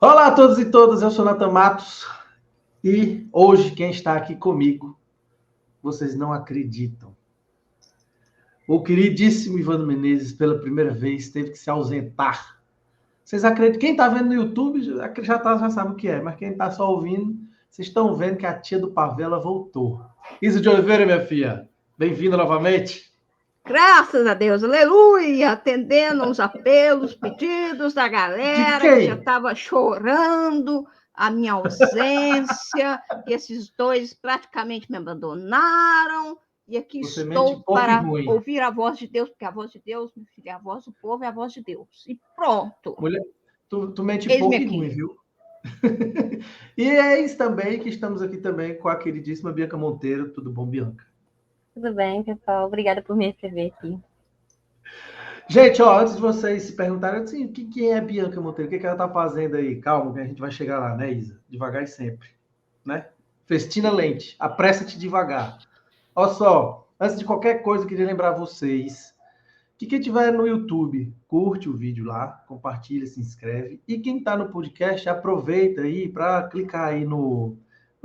Olá a todos e todas, eu sou Nathan Matos e hoje quem está aqui comigo, vocês não acreditam. O queridíssimo Ivandro Menezes, pela primeira vez, teve que se ausentar. Vocês acreditam? Quem está vendo no YouTube já sabe o que é, mas quem está só ouvindo, vocês estão vendo que a tia do Pavela voltou. Isa de Oliveira, minha filha, bem-vinda novamente. Graças a Deus, aleluia, atendendo uns apelos, pedidos da galera que já estava chorando a minha ausência, que esses dois praticamente me abandonaram, e aqui estou para ouvir a voz de Deus, porque a voz de Deus, meu filho, é a voz do povo, é a voz de Deus. E pronto. Mulher, tu mente pouco e ruim, viu? E é isso também que estamos aqui também com a queridíssima Bianca Monteiro. Tudo bom, Bianca? Tudo bem, pessoal. Obrigada por me receber aqui. Gente, antes de vocês se perguntarem assim, quem é Bianca Monteiro? O que ela tá fazendo aí? Calma, que a gente vai chegar lá, né, Isa? Devagar e sempre, né? Festina Lente, apressa-te devagar. Olha só, antes de qualquer coisa, eu queria lembrar vocês que quem tiver no YouTube, curte o vídeo lá, compartilha, se inscreve. E quem tá no podcast, aproveita aí para clicar aí no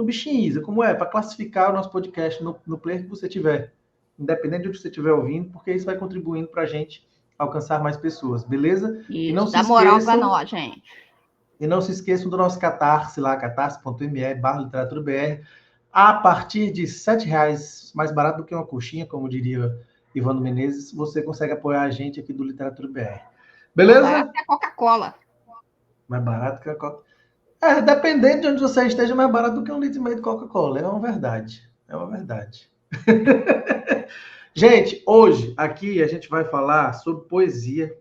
bichinho, Isa, como é? Para classificar o nosso podcast no player que você tiver. Independente de onde você estiver ouvindo, porque isso vai contribuindo para a gente alcançar mais pessoas, beleza? Isso, e não dá moral para nós, gente. E não se esqueçam do nosso Catarse lá, catarse.me/literaturbr. A partir de R$7, mais barato do que uma coxinha, como diria Ivandro Menezes, você consegue apoiar a gente aqui do Literatura BR. Beleza? Mais barato que a Coca-Cola. Mais barato que a Coca-Cola. Dependendo de onde você esteja, mais barato do que 1,5 litro de Coca-Cola. É uma verdade. É uma verdade. Gente, hoje aqui a gente vai falar sobre poesia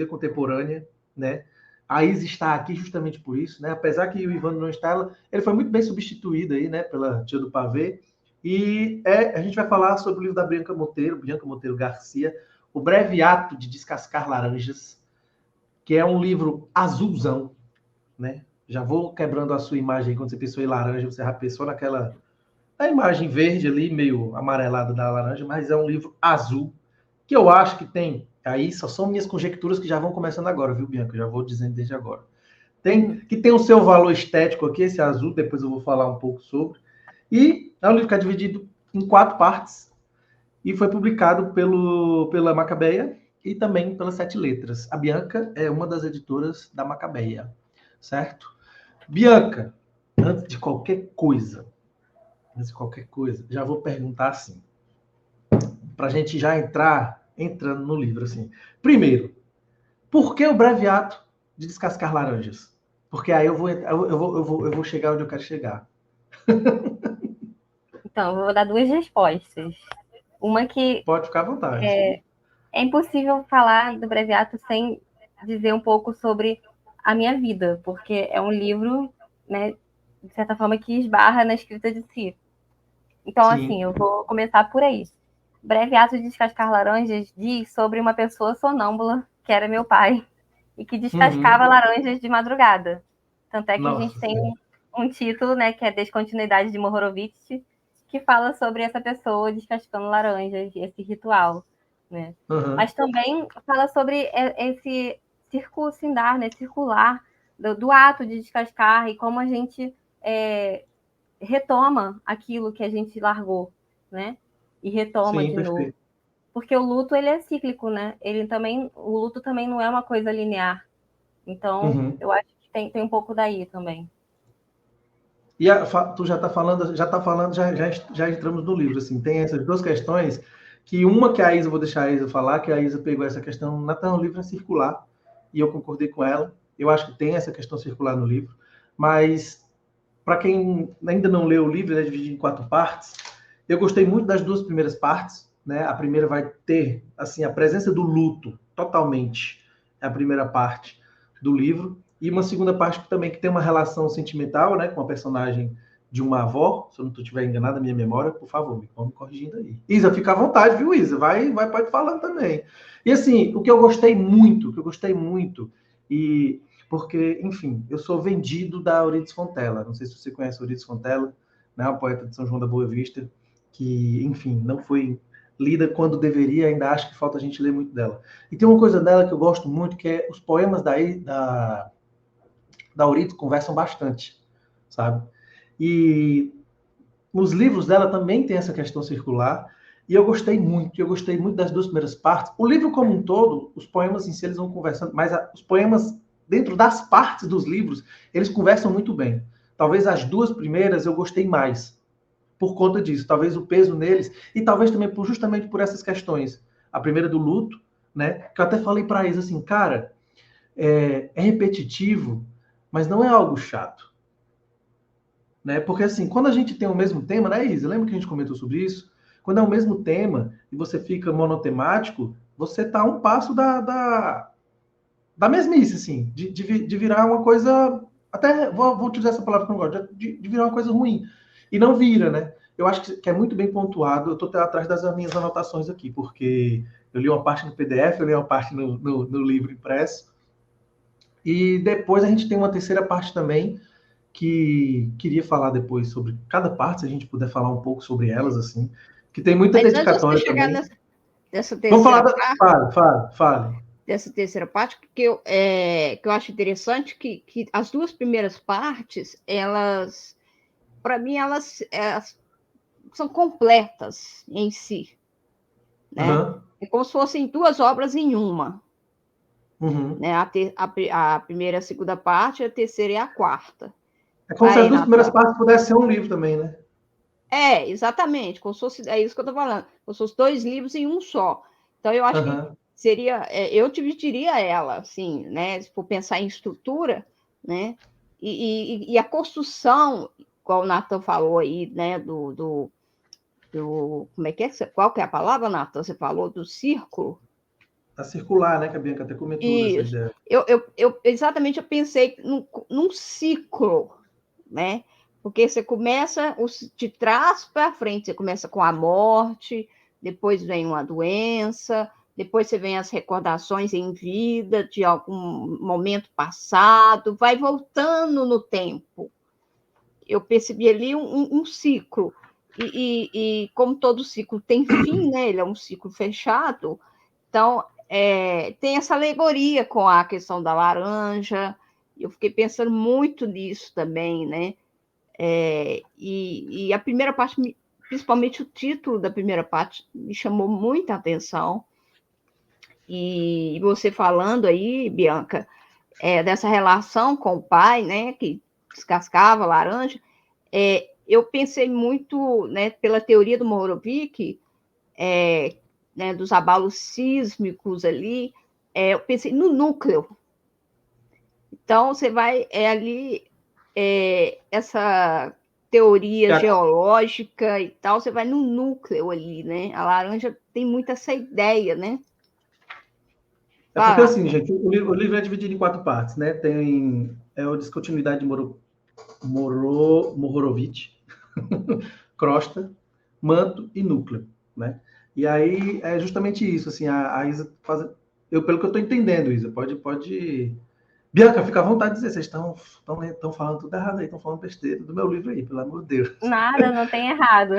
contemporânea, né? A Isa está aqui justamente por isso, né? Apesar que o Ivandro não está, ele foi muito bem substituído aí, né? Pela tia do pavê. E a gente vai falar sobre o livro da Bianca Monteiro Garcia, O Breve Ato de Descascar Laranjas, que é um livro azulzão, né? Já vou quebrando a sua imagem quando você pensou em laranja, você já pensou naquela a imagem verde ali, meio amarelada da laranja, mas é um livro azul, que eu acho que tem, aí só são minhas conjecturas que já vão começando agora, viu, Bianca? Eu já vou dizendo desde agora. Que tem o seu valor estético aqui, esse azul, depois eu vou falar um pouco sobre. E é um livro que é dividido em 4 partes, e foi publicado pela Macabeia e também pelas 7 Letras. A Bianca é uma das editoras da Macabeia, certo? Bianca, antes de qualquer coisa, já vou perguntar assim, para a gente já entrando no livro assim. Primeiro, por que o breve ato de descascar laranjas? Porque aí eu vou chegar onde eu quero chegar. Então, eu vou dar 2 respostas. Uma que pode ficar à vontade. É impossível falar do breve ato sem dizer um pouco sobre a minha vida, porque é um livro, né, de certa forma, que esbarra na escrita de si. Então, Sim. assim, eu vou começar por aí. Breve Ato de Descascar Laranjas diz sobre uma pessoa sonâmbula, que era meu pai, e que descascava laranjas de madrugada. Tanto é que a gente tem um título, né, que é Descontinuidade de Mohorovic, que fala sobre essa pessoa descascando laranjas, esse ritual, né? Mas também fala sobre esse circuncindar, né, circular do ato de descascar e como a gente retoma aquilo que a gente largou, né? E retoma de novo. Porque o luto, ele é cíclico, né? O luto também não é uma coisa linear. Então, eu acho que tem um pouco daí também. E tu já entramos no livro, assim, tem essas 2 questões, que uma que a Isa, vou deixar a Isa falar, que a Isa pegou essa questão, o livro é circular, e eu concordei com ela, eu acho que tem essa questão circular no livro, mas para quem ainda não leu o livro, ele é dividido em 4 partes, eu gostei muito das 2 primeiras partes, né? A primeira vai ter, assim, a presença do luto, totalmente, é a primeira parte do livro, e uma segunda parte também que tem uma relação sentimental, né, com a personagem de uma avó, se eu não estiver enganado na minha memória, por favor, me corrigindo aí. Isa, fica à vontade, viu, Isa? Pode falar também. E assim, o que eu gostei muito, e porque, enfim, eu sou vendido da Euridice Fontella, não sei se você conhece a Euridice Fontella, né, uma poeta de São João da Boa Vista, que, enfim, não foi lida quando deveria, ainda acho que falta a gente ler muito dela. E tem uma coisa dela que eu gosto muito, que é os poemas da Euridice conversam bastante, sabe? E nos livros dela também tem essa questão circular, e eu gostei muito das duas primeiras partes. O livro como um todo, os poemas em si, eles vão conversando, mas os poemas, dentro das partes dos livros, eles conversam muito bem. Talvez as duas primeiras eu gostei mais, por conta disso, talvez o peso neles, e talvez também justamente por essas questões. A primeira do luto, né, que eu até falei para Isa assim, cara, é repetitivo, mas não é algo chato. Né? Porque assim, quando a gente tem o mesmo tema, né, Isa? Lembra que a gente comentou sobre isso? Quando é o mesmo tema e você fica monotemático, você está a um passo da mesmice, assim, de virar uma coisa. Até vou utilizar essa palavra que eu não gosto, de virar uma coisa ruim. E não vira, né? Eu acho que é muito bem pontuado. Eu estou atrás das minhas anotações aqui, porque eu li uma parte no PDF, eu li uma parte no livro impresso. E depois a gente tem uma terceira parte também, que queria falar depois sobre cada parte, se a gente puder falar um pouco sobre elas, assim, que tem muita Mas dedicatória antes de chegar também. Nessa Vamos falar terceira parte. Fale. Dessa terceira parte, que eu acho interessante que as duas primeiras partes, elas, para mim, elas são completas em si, né? Uhum. É como se fossem duas obras em uma. Uhum. Né? A primeira e a segunda parte, a terceira e a quarta. É como se as duas primeiras partes pudessem ser um livro também, né? Exatamente. Como se fosse, é isso que eu estou falando. Como se fossem dois livros em um só. Então, eu acho que seria... eu dividiria ela, assim, né? Se for pensar em estrutura, né? E a construção, igual o Nathan falou aí, né? Como é que é? Qual que é a palavra, Nathan? Você falou do círculo? A circular, né? Que a Bianca até comentou essa ideia. Exatamente, eu pensei num ciclo, né? Porque você começa de trás para frente, você começa com a morte, depois vem uma doença, depois você vem as recordações em vida de algum momento passado, vai voltando no tempo. Eu percebi ali um ciclo. E como todo ciclo tem fim, né? Ele é um ciclo fechado, então tem essa alegoria com a questão da laranja. Eu fiquei pensando muito nisso também, né? E a primeira parte, principalmente o título da primeira parte, me chamou muita atenção. E você falando aí, Bianca, dessa relação com o pai, né, que descascava a laranja, eu pensei muito, né, pela teoria do Morovich, né, dos abalos sísmicos ali, eu pensei no núcleo. Então, você vai ali, essa teoria geológica e tal, você vai no núcleo ali, né? A laranja tem muito essa ideia, né? É porque assim, gente, o livro é dividido em 4 partes, né? Tem a descontinuidade de Mohorovich, crosta, manto e núcleo, né? E aí é justamente isso, assim, a Isa faz... pelo que eu estou entendendo, Isa, pode... Bianca, fica à vontade de dizer, vocês estão falando tudo errado aí, estão falando besteira do meu livro aí, pelo amor de Deus. Nada, não tem errado.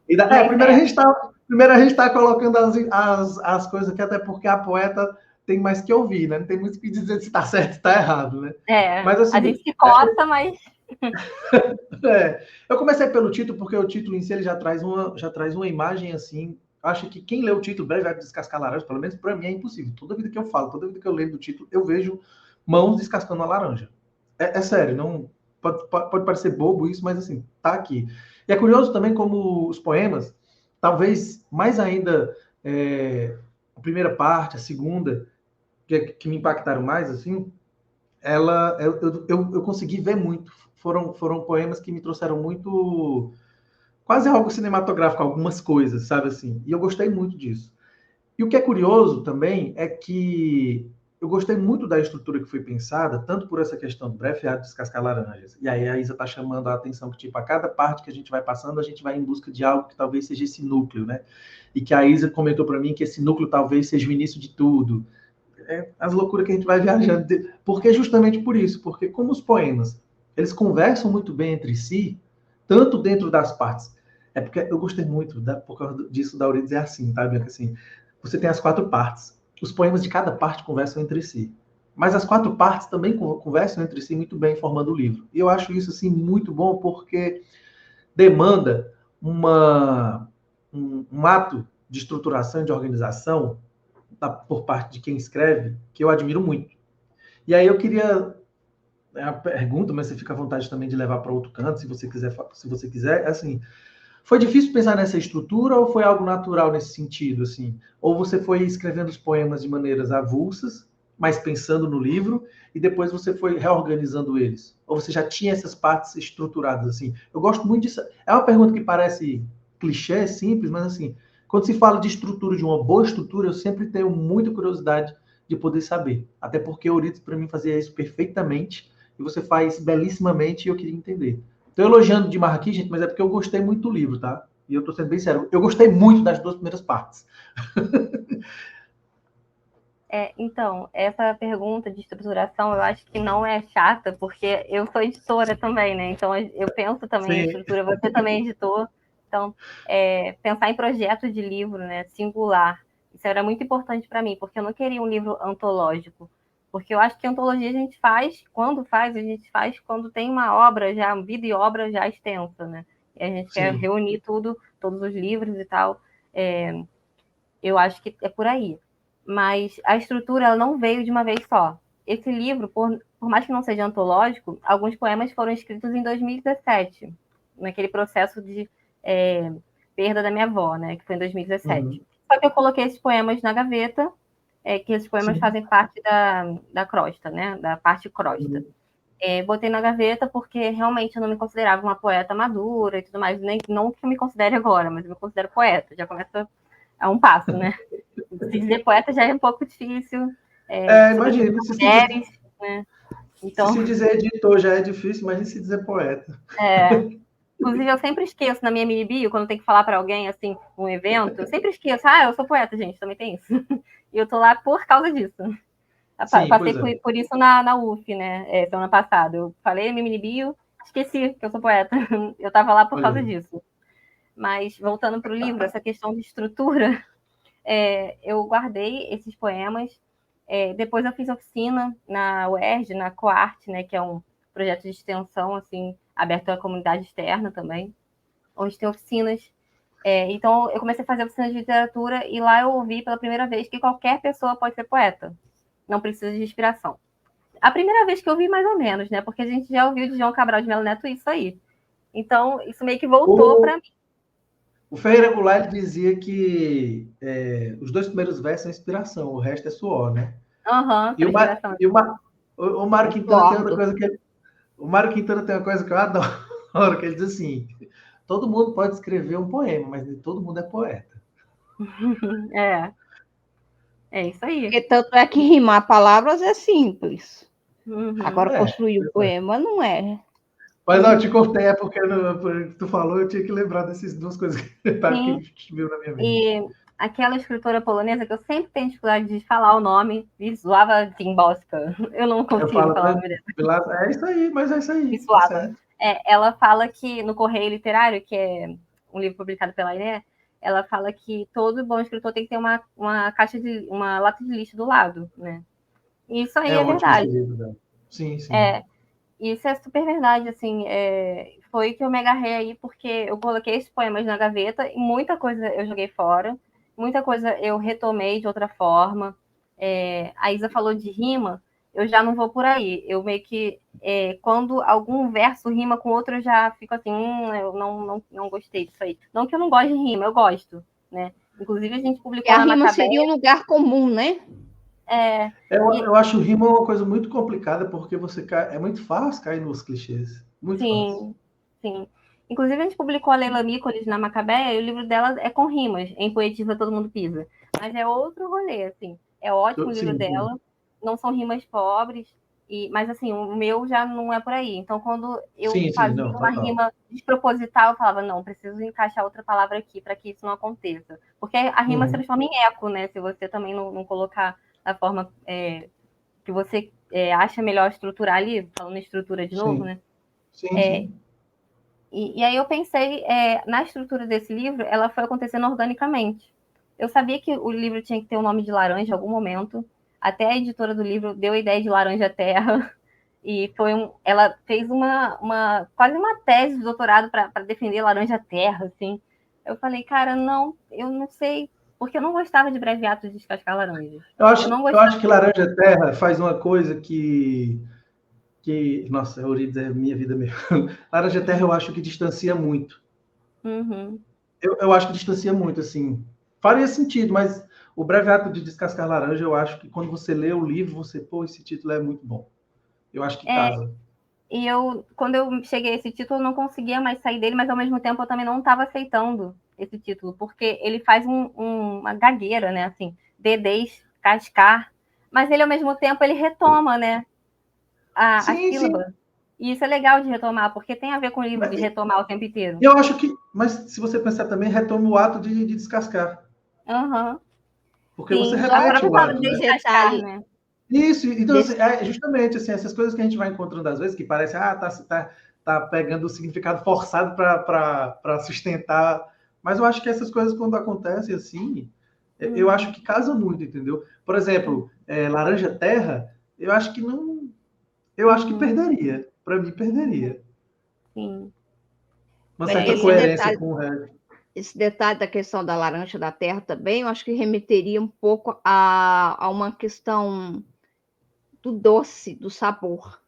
Primeiro a gente está colocando as coisas aqui, até porque a poeta tem mais que ouvir, né? Não tem muito o que dizer se está certo ou está errado, né? Mas, assim, a gente se coça, mas... Eu comecei pelo título, porque o título em si ele já traz uma imagem assim. Acho que quem lê o título Breve Arte de Descascar Laranja, pelo menos para mim é impossível. Toda vida que eu falo, toda vida que eu leio do título, eu vejo mãos descascando a laranja. É sério, não pode parecer bobo isso, mas assim, tá aqui. E é curioso também como os poemas, talvez mais ainda a primeira parte, a segunda, que me impactaram mais, assim, eu consegui ver muito. Foram poemas que me trouxeram muito, quase algo cinematográfico, algumas coisas, sabe assim? E eu gostei muito disso. E o que é curioso também é que eu gostei muito da estrutura que foi pensada, tanto por essa questão do breve ato de descascar laranjas. E aí a Isa está chamando a atenção que, tipo, a cada parte que a gente vai passando, a gente vai em busca de algo que talvez seja esse núcleo, né? E que a Isa comentou para mim que esse núcleo talvez seja o início de tudo. As loucuras que a gente vai viajando. Porque justamente por isso, porque como os poemas, eles conversam muito bem entre si, tanto dentro das partes. É porque eu gostei muito, por causa disso, da Euridice assim, tá, Bianca? Assim, você tem as 4 partes. Os poemas de cada parte conversam entre si. mas as 4 partes também conversam entre si muito bem, formando o livro. E eu acho isso assim muito bom, porque demanda um ato de estruturação e de organização por parte de quem escreve, que eu admiro muito. E aí eu queria a pergunta, mas você fica à vontade também de levar para outro canto, se você quiser, assim, foi difícil pensar nessa estrutura ou foi algo natural nesse sentido, assim? Ou você foi escrevendo os poemas de maneiras avulsas, mas pensando no livro, e depois você foi reorganizando eles? Ou você já tinha essas partes estruturadas, assim? Eu gosto muito disso. É uma pergunta que parece clichê, simples, mas assim, quando se fala de estrutura, de uma boa estrutura, eu sempre tenho muita curiosidade de poder saber. Até porque Euripides, para mim, fazia isso perfeitamente, e você faz belíssimamente, e eu queria entender. Estou elogiando demais aqui, gente, mas é porque eu gostei muito do livro, tá? E eu estou sendo bem sério. Eu gostei muito das 2 primeiras partes. Então, essa pergunta de estruturação eu acho que não é chata, porque eu sou editora também, né? Então eu penso também em Sim. estrutura, você também é editor. Então, pensar em projeto de livro, né, singular, isso era muito importante para mim, porque eu não queria um livro antológico. Porque eu acho que antologia a gente faz quando tem uma obra já, vida e obra já extensa, né? E a gente quer reunir tudo, todos os livros e tal. Eu acho que é por aí. Mas a estrutura ela não veio de uma vez só. Esse livro, por mais que não seja antológico, alguns poemas foram escritos em 2017, naquele processo de perda da minha avó, né, que foi em 2017. Uhum. Só que eu coloquei esses poemas na gaveta, que esses poemas fazem parte da crosta, né, da parte crosta. Botei na gaveta porque realmente eu não me considerava uma poeta madura e tudo mais, nem, não que eu me considere agora, mas eu me considero poeta, já começa a um passo, né? Se dizer poeta já é um pouco difícil, Imagina, mulheres, né? Então, se dizer editor já é difícil, imagina se dizer poeta. Inclusive, eu sempre esqueço na minha mini bio, quando tem que falar para alguém, assim, um evento, eu sempre esqueço, eu sou poeta, gente, também tem isso. E eu tô lá por causa disso. Sim, Passei por isso na UF, né, semana passada. Eu falei na minha mini bio, esqueci que eu sou poeta. Eu tava lá por causa disso. Mas, voltando para o livro, essa questão de estrutura, eu guardei esses poemas. Depois eu fiz oficina na UERJ, na Coarte, né, que é um projeto de extensão assim, aberto à comunidade externa também, onde tem oficinas. Então eu comecei a fazer oficina de literatura e lá eu ouvi pela primeira vez que qualquer pessoa pode ser poeta, não precisa de inspiração. A primeira vez que eu vi, mais ou menos, né, porque a gente já ouviu de João Cabral de Melo Neto isso aí. Então isso meio que voltou para mim. O Ferreira Goulart dizia que os 2 primeiros versos são inspiração, o resto é suor, né? O Mário Quintana tem outra coisa que o Mário Quintana tem uma coisa que eu adoro, que ele diz assim: todo mundo pode escrever um poema, mas nem todo mundo é poeta. É isso aí. Porque tanto é que rimar palavras é simples. Agora, construir um poema não é. Mas eu te cortei, porque tu falou, eu tinha que lembrar dessas 2 coisas que viu na minha mente. E aquela escritora polonesa que eu sempre tenho dificuldade de falar o nome, Wisława Szymborska. Eu não consigo falar o nome dela. É isso aí, mas é isso aí. Wisława. Ela fala que no Correio Literário, que é um livro publicado pela Iné, ela fala que todo bom escritor tem que ter uma lata de lixo do lado, né? E isso aí é verdade. Sim, sim. Isso é super verdade, assim, foi que eu me agarrei aí, porque eu coloquei esses poemas na gaveta e muita coisa eu joguei fora, muita coisa eu retomei de outra forma. A Isa falou de rima, eu já não vou por aí. Eu meio que, quando algum verso rima com outro, eu já fico assim, eu não gostei disso aí. Não que eu não goste de rima, eu gosto, né? Inclusive, a gente publicou na Macabeia. A rima seria um lugar comum, né? Eu acho rima uma coisa muito complicada, porque é muito fácil cair nos clichês. Muito fácil. Sim. Inclusive, a gente publicou a Leila Mícolis na Macabeia e o livro dela é com rimas, em Poetisa Todo Mundo Pisa. Mas é outro rolê, assim. É ótimo o livro dela. Não são rimas pobres, mas, assim, o meu já não é por aí. Então, quando eu fazia uma rima desproposital, eu falava, não, preciso encaixar outra palavra aqui para que isso não aconteça. Porque a rima se transforma em eco, né? Se você também não colocar da forma que você acha melhor estruturar ali, falando em estrutura de novo, né? Sim. E aí eu pensei, na estrutura desse livro, ela foi acontecendo organicamente. Eu sabia que o livro tinha que ter o nome de laranja em algum momento. até a editora do livro deu a ideia de Laranja Terra, e ela fez quase uma tese de doutorado para defender Laranja Terra, assim. Eu falei, cara, não, eu não sei, porque eu não gostava de Breviário de Descascar Laranjas. Eu acho que Laranja Terra faz uma coisa que nossa, Euridice é minha vida mesmo. Laranja Terra eu acho que distancia muito. Uhum. Eu acho que distancia muito, assim. Faria sentido, mas o Breviário de Descascar Laranja, eu acho que quando você lê o livro, esse título é muito bom. Eu acho que casa. E quando eu cheguei a esse título, eu não conseguia mais sair dele, mas ao mesmo tempo eu também não estava aceitando esse título, porque ele faz uma gagueira, né? Assim, descascar, mas ele ao mesmo tempo ele retoma, né? A sílaba. Sim. E isso é legal de retomar, porque tem a ver com o livro de retomar o tempo inteiro. Eu acho que, mas se você pensar também, retoma o ato de descascar. Uhum. Porque você repete o ato, né? Descascar, né? Isso, então justamente assim, essas coisas que a gente vai encontrando às vezes, que parece, tá pegando o significado forçado para sustentar, mas eu acho que essas coisas quando acontecem assim, eu acho que casa muito, entendeu? Por exemplo, Laranja Terra, eu acho que não, eu acho que perderia, para mim perderia. Sim. Uma certa coerência com o resto. Esse detalhe da questão da laranja da terra também, eu acho que remeteria um pouco a uma questão do doce, do sabor.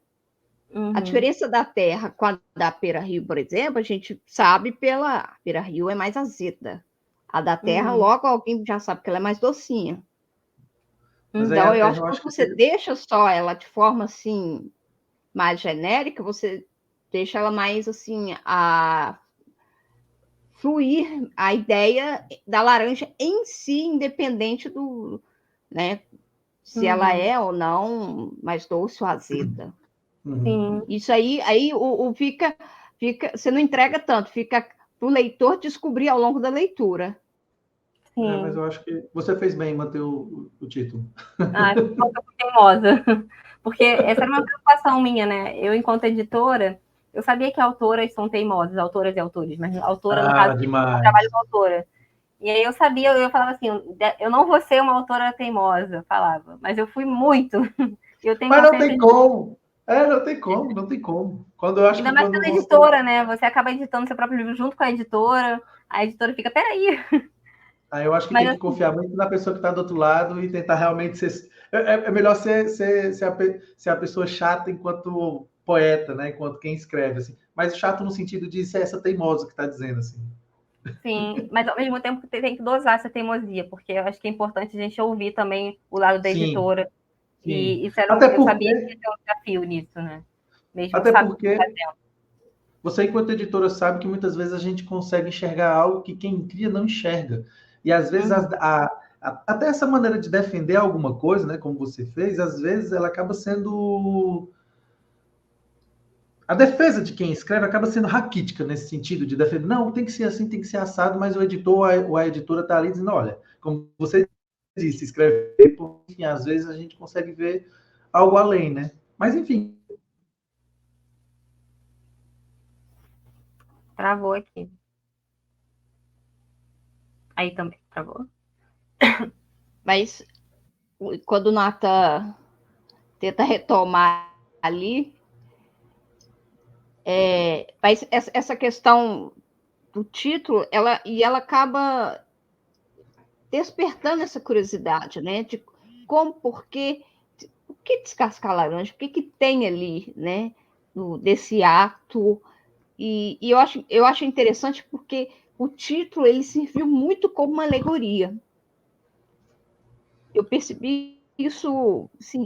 A diferença da terra com a da pera-rio, por exemplo, a gente sabe pela pera-rio é mais azeda. A da terra, logo alguém já sabe que ela é mais docinha. Mas então, eu acho que quando você deixa só ela de forma assim, mais genérica, você deixa ela mais assim, fluir a ideia da laranja em si, independente do, né, se ela é ou não mais doce ou azeda. Sim. Isso aí fica, você não entrega tanto, fica para o leitor descobrir ao longo da leitura. Mas eu acho que você fez bem em manter o título. Eu fui teimosa. Porque essa era uma preocupação minha, né? Eu, enquanto editora, eu sabia que autoras são teimosas, autoras e autores, mas autora, no caso, eu trabalho com autora. E aí eu sabia, eu falava assim, eu não vou ser uma autora teimosa, falava, mas eu fui muito. Mas não tem como. Não tem como. Quando eu acho Ainda mais pela editora, né? Você acaba editando seu próprio livro junto com a editora fica, peraí. Aí eu acho que tem que confiar muito na pessoa que está do outro lado e tentar realmente ser. É melhor ser a pessoa chata enquanto poeta, né? Enquanto quem escreve, assim. Mas chato no sentido de ser essa teimosa que está dizendo, assim. Sim, mas ao mesmo tempo tem que dosar essa teimosia, porque eu acho que é importante a gente ouvir também o lado da editora. Sim. E isso era eu sabia que ia ter um desafio nisso, né? Mesmo até porque você, enquanto editora, sabe que muitas vezes a gente consegue enxergar algo que quem cria não enxerga. E às vezes até essa maneira de defender alguma coisa, né, como você fez, às vezes ela acaba sendo. A defesa de quem escreve acaba sendo raquítica nesse sentido de defender. Não, tem que ser assim, tem que ser assado, mas o editor ou a editora está ali dizendo: olha, como você disse, escrever, enfim, às vezes a gente consegue ver algo além, né? Mas enfim. Travou aqui. Aí também, travou. Mas quando o Natan tenta retomar ali, mas essa questão do título, ela acaba despertando essa curiosidade, né? De como, por que descascar laranja? O que tem ali, né? Desse ato. E eu acho interessante porque o título ele serviu muito como uma alegoria. Eu percebi isso, assim,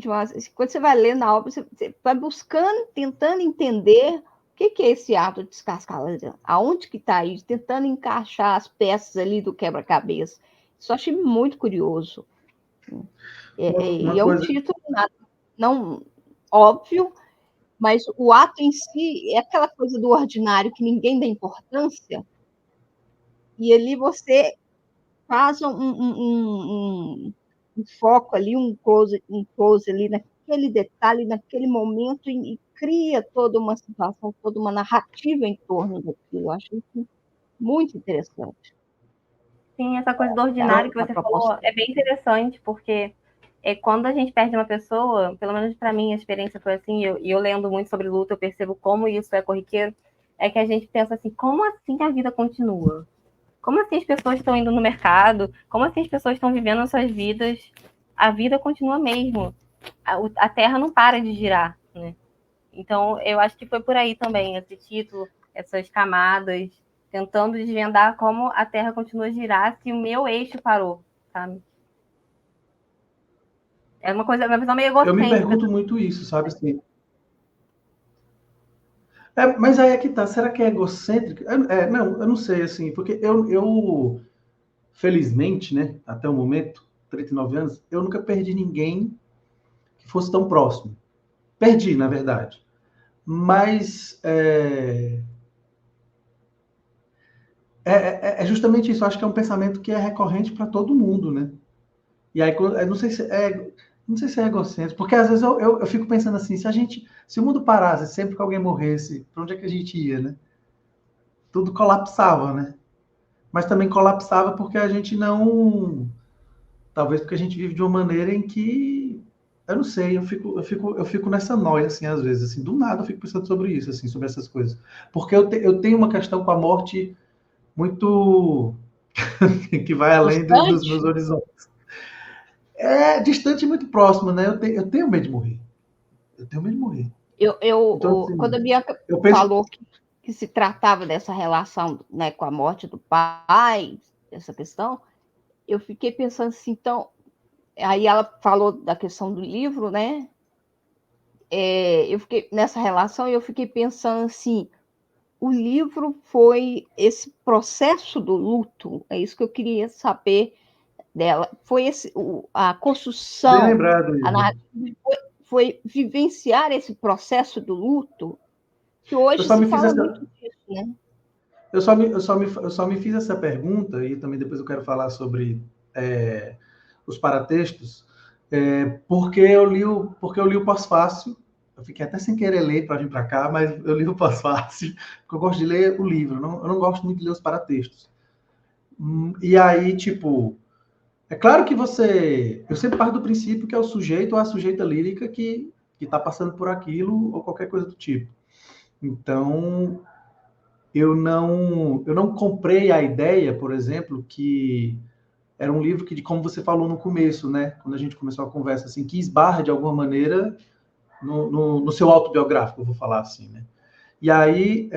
quando você vai ler na obra, você vai buscando, tentando entender o que é esse ato de descascar laranja, aonde que está isso, tentando encaixar as peças ali do quebra-cabeça. Isso eu achei muito curioso. E é um título não óbvio, mas o ato em si é aquela coisa do ordinário que ninguém dá importância, e ali você faz um foco ali, um close ali naquele detalhe, naquele momento, e cria toda uma situação, toda uma narrativa em torno daquilo. Eu acho isso muito interessante. Sim, essa coisa do ordinário que você falou é bem interessante, porque quando a gente perde uma pessoa, pelo menos para mim a experiência foi assim, e eu lendo muito sobre luto, eu percebo como isso é corriqueiro, é que a gente pensa assim, como assim a vida continua? Como assim as pessoas estão indo no mercado? Como assim as pessoas estão vivendo as suas vidas? A vida continua mesmo. A Terra não para de girar, né? Então, eu acho que foi por aí também, esse título, essas camadas, tentando desvendar como a Terra continua a girar se o meu eixo parou, sabe? É uma visão meio Eu me egocêntrica. pergunto muito isso, sabe? Assim, mas aí é que tá, será que é egocêntrico? Não, eu não sei, assim, porque felizmente, né, até o momento, 39 anos, eu nunca perdi ninguém que fosse tão próximo. Perdi, na verdade. Mas é justamente isso. Eu acho que é um pensamento que é recorrente para todo mundo, né? E aí, eu não sei se é egocêntrico, porque às vezes eu fico pensando assim, se o mundo parasse sempre que alguém morresse, para onde é que a gente ia, né? Tudo colapsava, né? Mas também colapsava porque a gente não, talvez porque a gente vive de uma maneira em que, eu não sei, eu fico nessa noia, assim, às vezes, assim, do nada eu fico pensando sobre isso, assim, sobre essas coisas. Porque eu tenho uma questão com a morte muito que vai além dos meus Distante? horizontes. É distante e muito próximo, né? Eu tenho medo de morrer. Eu tenho medo de morrer. Então, Quando assim, a Bianca eu penso. falou que se tratava dessa relação, né, com a morte do pai, essa questão, eu fiquei pensando assim, então, aí ela falou da questão do livro, né? Eu fiquei nessa relação e eu fiquei pensando assim, o livro foi esse processo do luto, é isso que eu queria saber dela, foi a Bem construção, lembrado, a Isa. narrativa foi vivenciar esse processo do luto, que Eu hoje só se me fiz fala muito disso, né? eu só me fiz essa pergunta, e também depois eu quero falar sobre os paratextos, porque eu li o pós-fácil. Eu fiquei até sem querer ler para vir para cá, mas eu li o pós-fácil, porque eu gosto de ler o livro, eu não gosto muito de ler os paratextos. E aí, tipo, é claro que eu sempre parto do princípio que é o sujeito ou a sujeita lírica que está passando por aquilo ou qualquer coisa do tipo. Então, eu não comprei a ideia, por exemplo, que era um livro que, como você falou no começo, né, quando a gente começou a conversa, assim, que esbarra de alguma maneira no seu autobiográfico, eu vou falar assim, né? E aí,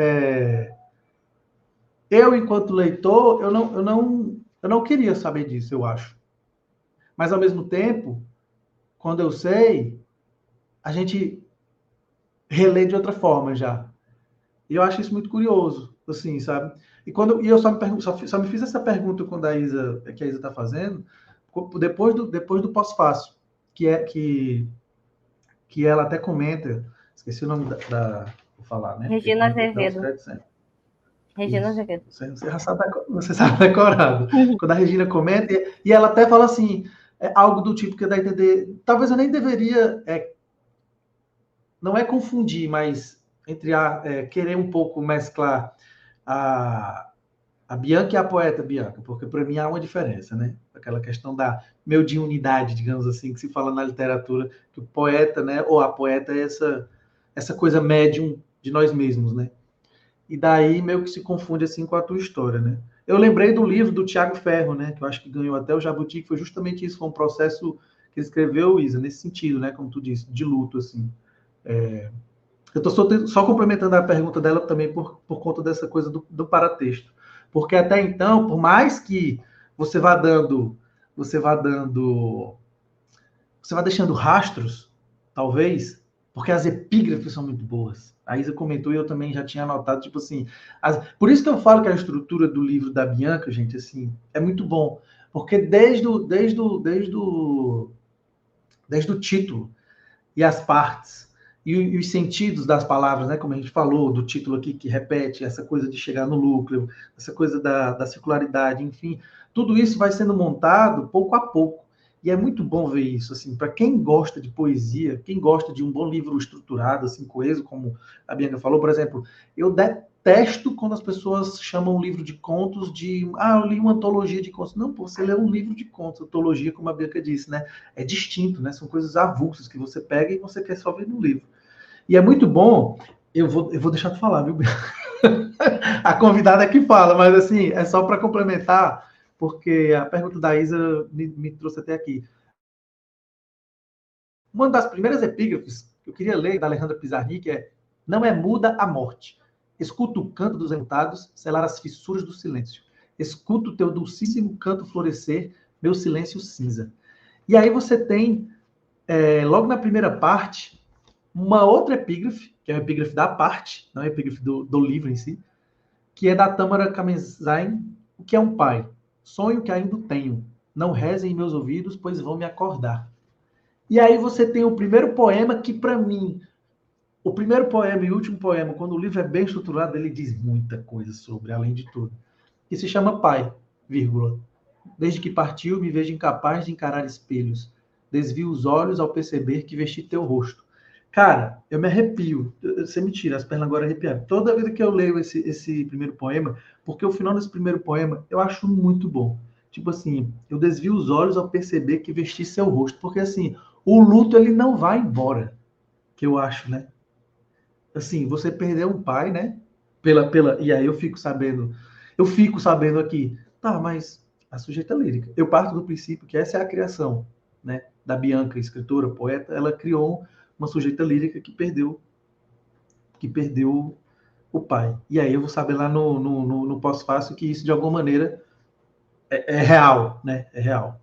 eu, enquanto leitor, eu não queria saber disso, eu acho. Mas, ao mesmo tempo, quando eu sei, a gente relê de outra forma já. E eu acho isso muito curioso, assim, sabe? E eu só me fiz essa pergunta quando que a Isa está fazendo, depois do pós-fácil, que ela até comenta, esqueci o nome vou falar, né? Porque Regina também tem que dar os Azevedo. créditos sempre. Regina Isso. Azevedo. Você sabe decorado. Quando a Regina comenta, e ela até fala assim, algo do tipo que dá a entender, talvez eu nem deveria, não é confundir, mas querer um pouco mesclar a, a Bianca e a poeta Bianca, porque para mim há uma diferença, né? Aquela questão da mediunidade, digamos assim, que se fala na literatura, que o poeta, né, ou a poeta é essa coisa médium de nós mesmos, né? E daí meio que se confunde assim com a tua história, né? Eu lembrei do livro do Tiago Ferro, né, que eu acho que ganhou até o Jabuti, que foi justamente isso, foi um processo que ele escreveu, Isa, nesse sentido, né, como tu disse, de luto, assim. Eu estou só complementando a pergunta dela também por conta dessa coisa do paratexto. Porque até então, por mais que você vá dando, você vá dando, você vá deixando rastros, talvez, porque as epígrafes são muito boas. A Isa comentou e eu também já tinha anotado, tipo assim, por isso que eu falo que a estrutura do livro da Bianca, gente, assim, é muito bom. Porque desde o título, e as partes e os sentidos das palavras, né? Como a gente falou, do título aqui que repete, essa coisa de chegar no núcleo, essa coisa da circularidade, enfim, tudo isso vai sendo montado pouco a pouco. E é muito bom ver isso, assim, para quem gosta de poesia, quem gosta de um bom livro estruturado, assim, coeso, como a Bianca falou, por exemplo, eu detesto quando as pessoas chamam um livro de contos de, eu li uma antologia de contos. Não, pô, você lê um livro de contos, antologia, como a Bianca disse, né? É distinto, né? São coisas avulsas que você pega e você quer só ver no livro. E é muito bom, eu vou deixar de falar, viu, Bianca? A convidada que fala, mas assim, é só para complementar, porque a pergunta da Isa me trouxe até aqui. Uma das primeiras epígrafes que eu queria ler, da Alejandra Pizarnik, é: não é muda a morte. Escuta o canto dos enlutados selar as fissuras do silêncio. Escuta o teu dulcíssimo canto florescer, meu silêncio cinza. E aí você tem, logo na primeira parte, uma outra epígrafe, que é a epígrafe da parte, não é a epígrafe do livro em si, que é da Tâmara Kamenzain, o que é um pai. Sonho que ainda tenho. Não rezem em meus ouvidos, pois vão me acordar. E aí você tem o primeiro poema que, para mim, o primeiro poema e o último poema, quando o livro é bem estruturado, ele diz muita coisa sobre, além de tudo. Que se chama Pai, vírgula. Desde que partiu, me vejo incapaz de encarar espelhos. Desvio os olhos ao perceber que vesti teu rosto. Cara, eu me arrepio. Você me tira, as pernas agora arrepiam. Toda vez que eu leio esse primeiro poema, porque o final desse primeiro poema eu acho muito bom. Tipo assim, eu desvio os olhos ao perceber que vesti seu rosto. Porque assim, o luto ele não vai embora, que eu acho, né? Assim, você perdeu um pai, né? E aí eu fico sabendo aqui, tá, mas a sujeita lírica. Eu parto do princípio que essa é a criação, né? Da Bianca, escritora, poeta, ela criou uma sujeita lírica que perdeu o pai. E aí eu vou saber lá no pós-fácil que isso de alguma maneira é real, né? É real.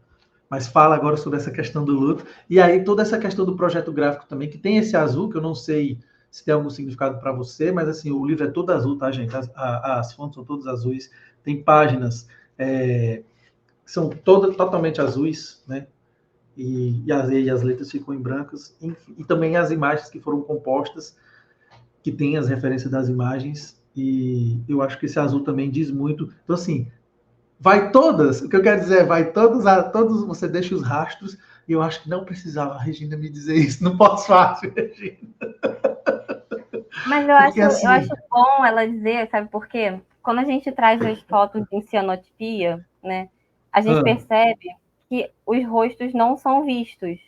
Mas fala agora sobre essa questão do luto. E aí toda essa questão do projeto gráfico também, que tem esse azul, que eu não sei se tem algum significado para você, mas assim, o livro é todo azul, tá, gente? As fontes são todas azuis. Tem páginas que são todas totalmente azuis, né? E as letras ficam em brancas. Enfim, e também as imagens que foram compostas, que tem as referências das imagens. E eu acho que esse azul também diz muito. Então, assim, vai todas, o que eu quero dizer é, vai todos você deixa os rastros, e eu acho que não precisava a Regina me dizer isso, não posso fácil, Regina. Mas Porque eu assim, acho bom ela dizer, sabe por quê? Quando a gente traz as fotos em cianotipia, né, a gente percebe que os rostos não são vistos.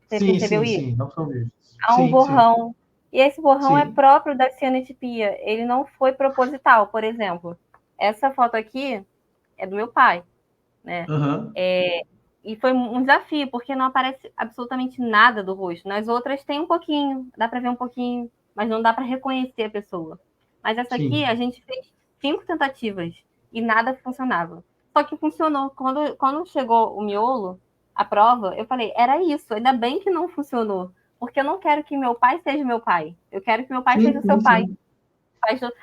Você percebeu isso? sim, não são vistos. Há um borrão. E esse borrão é sim. próprio da cianotipia. Ele não foi proposital, por exemplo. Essa foto aqui é do meu pai, né? E foi um desafio, porque não aparece absolutamente nada do rosto. Nas outras tem um pouquinho, dá para ver um pouquinho, mas não dá para reconhecer a pessoa. Mas essa aqui a gente fez 5 tentativas e nada funcionava. Só que funcionou. Quando chegou o miolo, a prova, eu falei, era isso, ainda bem que não funcionou. Porque eu não quero que meu pai seja meu pai. Eu quero que meu pai seja o seu pai.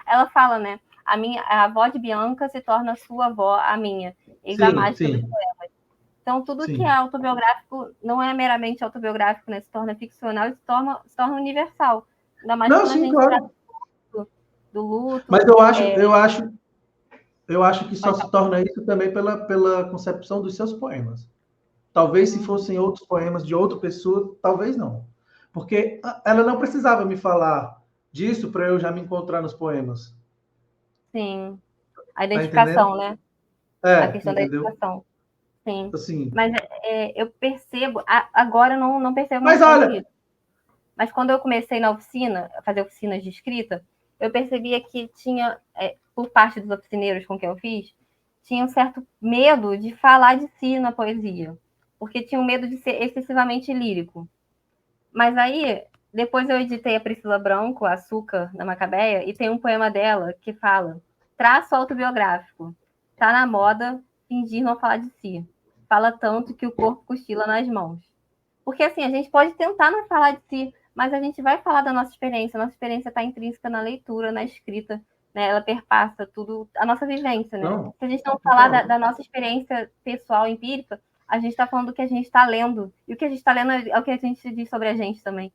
Ela fala, né? A avó de Bianca se torna sua avó, a minha. Eis a mágica dos poemas. Então, tudo que é autobiográfico não é meramente autobiográfico, né? Se torna ficcional e se torna universal. Ainda mais quando a gente trata do luto. Mas eu acho que só se torna isso também pela concepção dos seus poemas. Talvez se fossem outros poemas de outra pessoa, talvez não. Porque ela não precisava me falar disso para eu já me encontrar nos poemas. Sim. A identificação, né? A questão da identificação. Sim. Assim. Mas eu percebo, agora eu não percebo mais isso. Mas quando eu comecei na oficina, a fazer oficinas de escrita, eu percebia que tinha, por parte dos oficineiros com quem eu fiz, tinha um certo medo de falar de si na poesia, porque tinham medo de ser excessivamente lírico. Mas aí, depois eu editei a Priscila Branco, Açúcar, na Macabeia, e tem um poema dela que fala: traço autobiográfico, tá na moda fingir não falar de si. Fala tanto que o corpo cochila nas mãos. Porque assim, a gente pode tentar não falar de si, mas a gente vai falar da nossa experiência. A nossa experiência está intrínseca na leitura, na escrita, né? Ela perpassa tudo, a nossa vivência, né? Se a gente não falar da nossa experiência pessoal, empírica, a gente está falando do que a gente está lendo. E o que a gente está lendo é o que a gente diz sobre a gente também,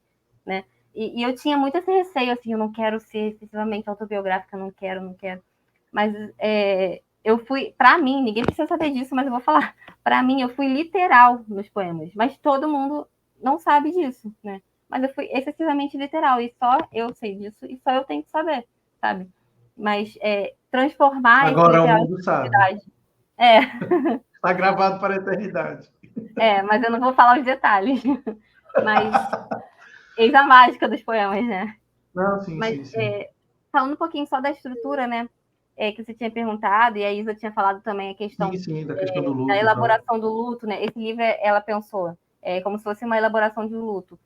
né? E eu tinha muito esse receio, assim, eu não quero ser excessivamente autobiográfica, não quero. Mas eu fui, para mim, ninguém precisa saber disso, mas eu vou falar. Para mim, eu fui literal nos poemas, mas todo mundo não sabe disso, né? Mas eu fui excessivamente literal e só eu sei disso e só eu tenho que saber, sabe? Mas transformar esse Agora o literal em mundo sabe. criatividade. Está gravado para a eternidade. Mas eu não vou falar os detalhes. Mas eis a mágica dos poemas, né? Não, sim, Mas sim. falando um pouquinho só da estrutura, né? Que você tinha perguntado, e a Isa tinha falado também a questão, Sim, da questão do da luto e tal. elaboração do luto, né? Esse livro, ela pensou, como se fosse uma elaboração de luto.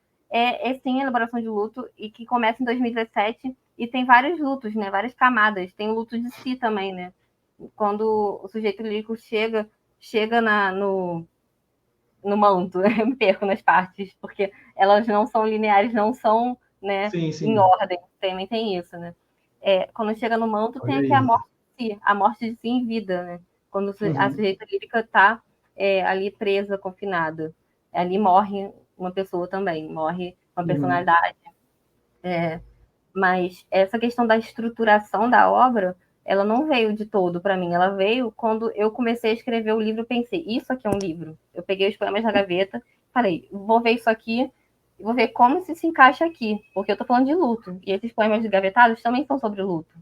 Sim, a elaboração de luto, e que começa em 2017, e tem vários lutos, né? Várias camadas. Tem o luto de si também, né? Quando o sujeito lírico chega no manto, eu me perco nas partes, porque elas não são lineares, não são, né, Sim. em ordem, também tem isso, né? Quando chega no manto, Olha tem aqui a morte de si em vida, né? Quando a sujeita lírica está ali presa, confinada. Ali morre uma pessoa também, morre uma personalidade. Mas essa questão da estruturação da obra, ela não veio de todo para mim. Ela veio quando eu comecei a escrever o livro, eu pensei, isso aqui é um livro. Eu peguei os poemas da gaveta, falei, vou ver isso aqui, vou ver como isso se encaixa aqui, porque eu estou falando de luto. E esses poemas gavetados também são sobre luto.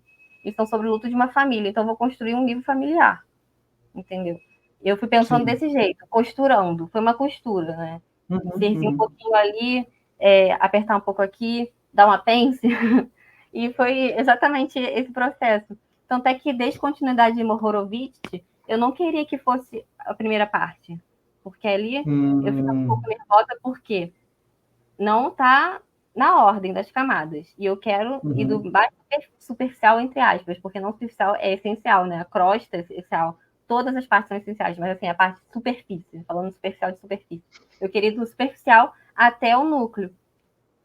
E são sobre o luto de uma família. Então, eu vou construir um livro familiar. Entendeu? Eu fui pensando desse jeito, costurando. Foi uma costura, né? Inserir um pouquinho ali, apertar um pouco aqui, dar uma pence. E foi exatamente esse processo. Tanto é que, desde de Horowitz, eu não queria que fosse a primeira parte. Porque ali eu ficava um pouco nervosa, porque não está na ordem das camadas. E eu quero ir do mais superficial, entre aspas, porque não superficial é essencial, né? A crosta é essencial. Todas as partes são essenciais, mas assim, a parte de superfície, falando superficial de superfície. Eu queria ir do superficial até o núcleo.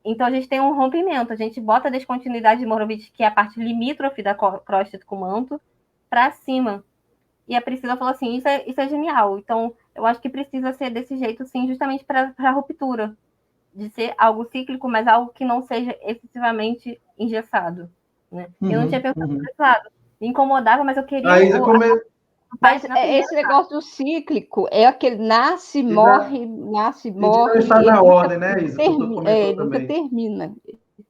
Então, a gente tem um rompimento. A gente bota a descontinuidade de Horowitz, que é a parte limítrofe da crosta com o manto, para cima. E a Priscila falou assim, isso é genial. Então, eu acho que precisa ser desse jeito, sim, justamente para a ruptura. De ser algo cíclico, mas algo que não seja excessivamente engessado. Né? Eu não tinha pensado por esse lado. Me incomodava, mas eu queria... Mas esse negócio do cíclico é aquele nasce, morre, nasce, morre. Ele não está na ordem, né, Isa? Ele nunca termina.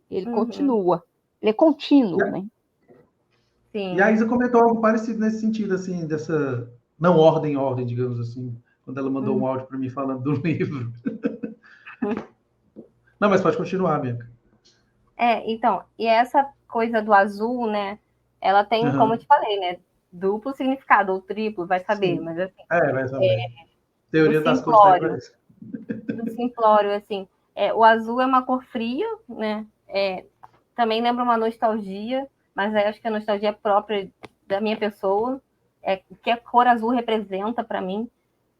Ele continua. Ele é contínuo, né? Sim. E a Isa comentou algo parecido nesse sentido, assim, dessa não ordem, digamos assim, quando ela mandou um áudio para mim falando do livro. Não, mas pode continuar, Bianca. Então, e essa coisa do azul, né? Ela tem, como eu te falei, né? Duplo significado, ou triplo, vai saber, mas assim. Vai saber. Teoria das cores da empresa. Do simplório, assim. O azul é uma cor fria, né? Também lembra uma nostalgia, mas aí acho que a nostalgia é própria da minha pessoa, que a cor azul representa para mim.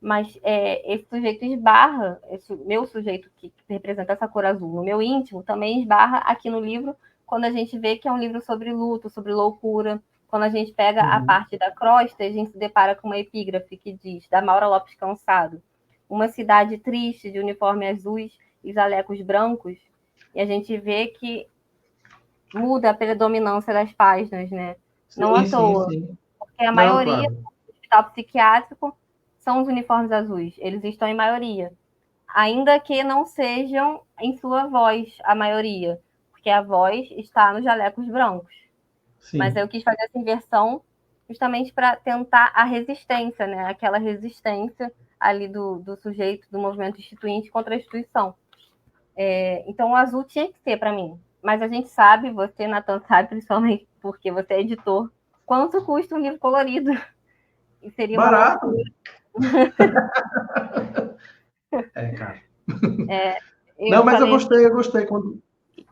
Mas esse sujeito esbarra, esse meu sujeito que representa essa cor azul no meu íntimo, também esbarra aqui no livro, quando a gente vê que é um livro sobre luto, sobre loucura. Quando a gente pega a parte da crosta, a gente se depara com uma epígrafe que diz, da Maura Lopes Cansado, uma cidade triste de uniformes azuis e jalecos brancos, e a gente vê que muda a predominância das páginas, né? Não à toa, porque a maioria do hospital psiquiátrico são os uniformes azuis, eles estão em maioria, ainda que não sejam em sua voz a maioria, porque a voz está nos jalecos brancos. Sim. Mas eu quis fazer essa inversão justamente para tentar a resistência, né? Aquela resistência ali do sujeito, do movimento instituinte contra a instituição. Então, o azul tinha que ser para mim. Mas a gente sabe, você, Natan, sabe, principalmente porque você é editor, quanto custa um livro colorido. E seria barato. Cara. Não, mas eu gostei. Quando...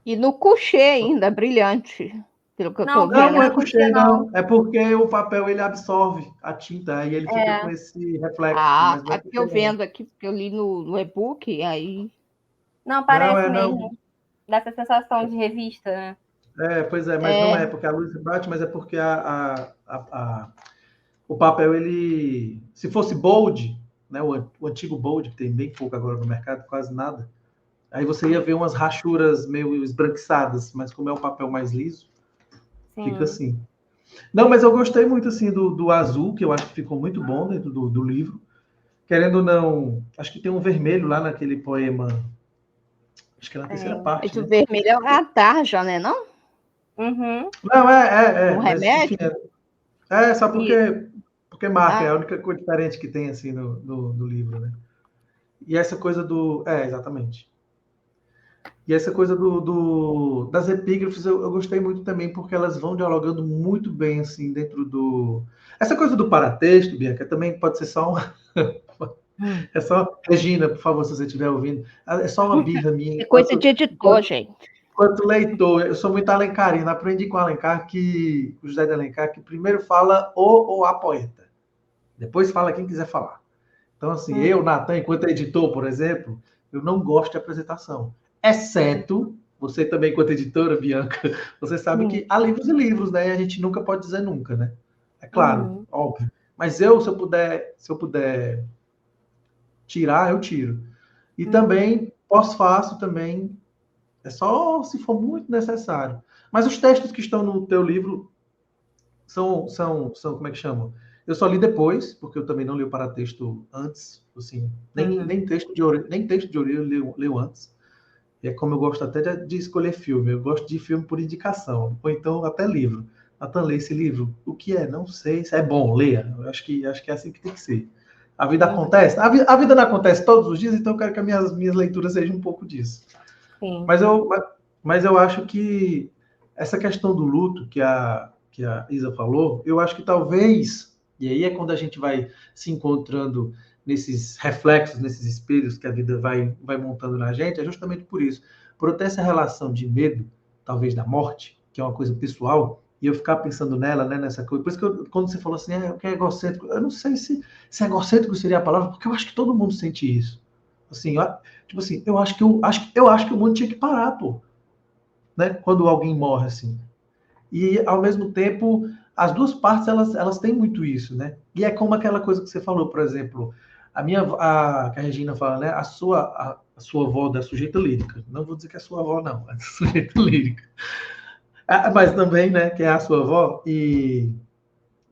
E no couchê ainda, brilhante. Pelo que eu tô vendo. Não é couchê, não. É porque o papel ele absorve a tinta, aí ele fica com esse reflexo. Mas é porque eu vendo aqui, porque eu li no e-book, aí... Não, parece mesmo. Dessa sensação de revista, né? Pois é, mas não é porque a luz bate, mas é porque o papel, ele... Se fosse bold, né, o antigo bold, que tem bem pouco agora no mercado, quase nada, aí você ia ver umas rachuras meio esbranquiçadas, mas como é um papel mais liso, fica assim. Não, mas eu gostei muito assim do azul, que eu acho que ficou muito bom dentro do livro. Querendo ou não, acho que tem um vermelho lá naquele poema. Acho que é na terceira parte, Esse né? vermelho é a tarja, né, não? Uhum. Não, Um mas enfim, remédio? só Isso. porque marca, é a Ah, única coisa diferente que tem assim no livro, né? E essa coisa exatamente. E essa coisa das epígrafes eu gostei muito também, porque elas vão dialogando muito bem, assim, dentro do... Essa coisa do paratexto, Bianca, também pode ser só uma... Hum. É só... Regina, por favor, se você estiver ouvindo, é só uma birra minha. é coisa de editor, gente. Enquanto leitor, eu sou muito alencarino, aprendi com Alencar o José de Alencar, que primeiro fala o ou a poeta, depois fala quem quiser falar. Então, assim, eu, Natan, enquanto editor, por exemplo, eu não gosto de apresentação. Exceto, você também, enquanto editora, Bianca, você sabe que há livros e livros, né? E a gente nunca pode dizer nunca, né? É claro, Uhum. óbvio. Mas se eu puder tirar, eu tiro. E também faço também, é só se for muito necessário. Mas os textos que estão no teu livro como é que chamam? Eu só li depois, porque eu também não li o paratexto antes, assim, Uhum. nem texto de orelha eu leio antes. E é como eu gosto até de escolher filme, eu gosto de filme por indicação, ou então até livro. Natan, lê esse livro. O que é? Não sei. Se é bom, leia. Eu acho que é assim que tem que ser. A vida Uhum. acontece. A vida não acontece todos os dias, então eu quero que as minhas leituras sejam um pouco disso. Sim. Mas eu acho que essa questão do luto que a Isa falou, eu acho que talvez, e aí é quando a gente vai se encontrando nesses reflexos, nesses espelhos que a vida vai montando na gente, é justamente por isso. Por eu ter essa relação de medo, talvez da morte, que é uma coisa pessoal, e eu ficar pensando nela, né, nessa coisa. Por isso que quando você falou assim, o que é egocêntrico, eu não sei se egocêntrico seria a palavra, porque eu acho que todo mundo sente isso. Assim, tipo assim, eu acho que o mundo tinha que parar, pô, né? Quando alguém morre assim. E ao mesmo tempo, as duas partes elas têm muito isso, né? E é como aquela coisa que você falou, por exemplo, que a Regina fala, né? A sua avó da sujeita lírica. Não vou dizer que é a sua avó, não, é da sujeita lírica. Mas também, né, que é a sua avó, e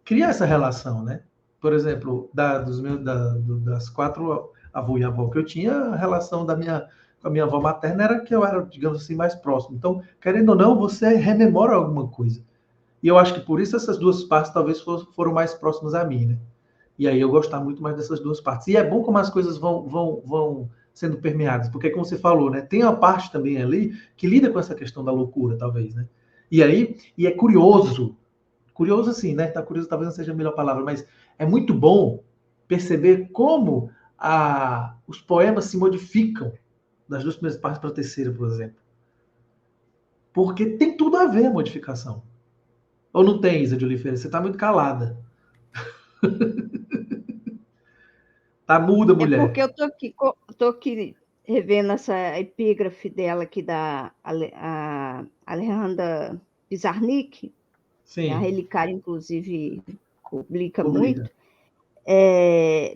cria essa relação, né? Por exemplo, das 4 avô e avó que eu tinha, a relação com a minha avó materna era que eu era, digamos assim, mais próximo. Então, querendo ou não, você rememora alguma coisa. E eu acho que por isso essas duas partes talvez foram mais próximas a mim, né? E aí eu gostar muito mais dessas duas partes. E é bom como as coisas vão sendo permeadas, porque como você falou, né? Tem uma parte também ali que lida com essa questão da loucura, talvez, né? E é curioso assim, né? Tá curioso talvez não seja a melhor palavra, mas é muito bom perceber como os poemas se modificam das duas primeiras partes para a terceira, por exemplo. Porque tem tudo a ver a modificação. Ou não tem, Isa de Oliveira? Você está muito calada. Tá muda, É porque mulher. eu tô aqui revendo essa epígrafe dela aqui da a Alejandra Pizarnik, a Sim, Relicária, inclusive, publica publica. muito.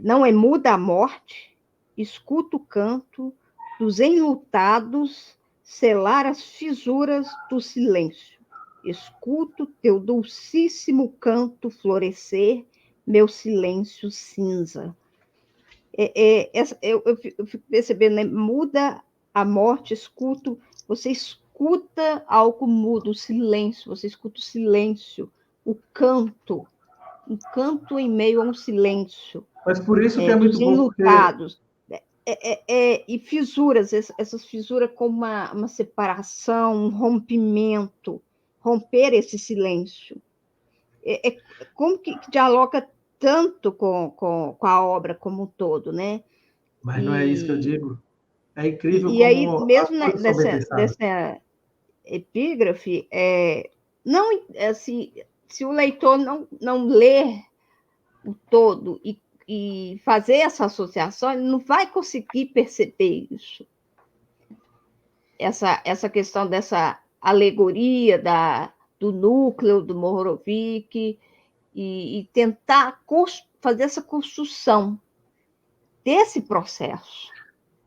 Não é muda a morte, escuta o canto dos enlutados selar as fisuras do silêncio. Escuto teu dulcíssimo canto florescer, meu silêncio cinza. Eu fico percebendo, né? Muda a morte, escuto, você escuta algo mudo, o silêncio, você escuta o silêncio, o canto, um canto em meio a um silêncio, Mas por isso que é muito dos bom, porque. enlutados. E fissuras, essas fissuras como uma separação, um rompimento, romper esse silêncio. Como que dialoga tanto com a obra como um todo, né? Mas não é isso que eu E, digo. É incrível e aí, como as mesmo coisas são bem pensadas. dessa epígrafe, não assim, se o leitor não ler o todo e fazer essa associação, ele não vai conseguir perceber isso. Essa questão dessa alegoria do núcleo do Mohorovic e tentar fazer essa construção desse processo.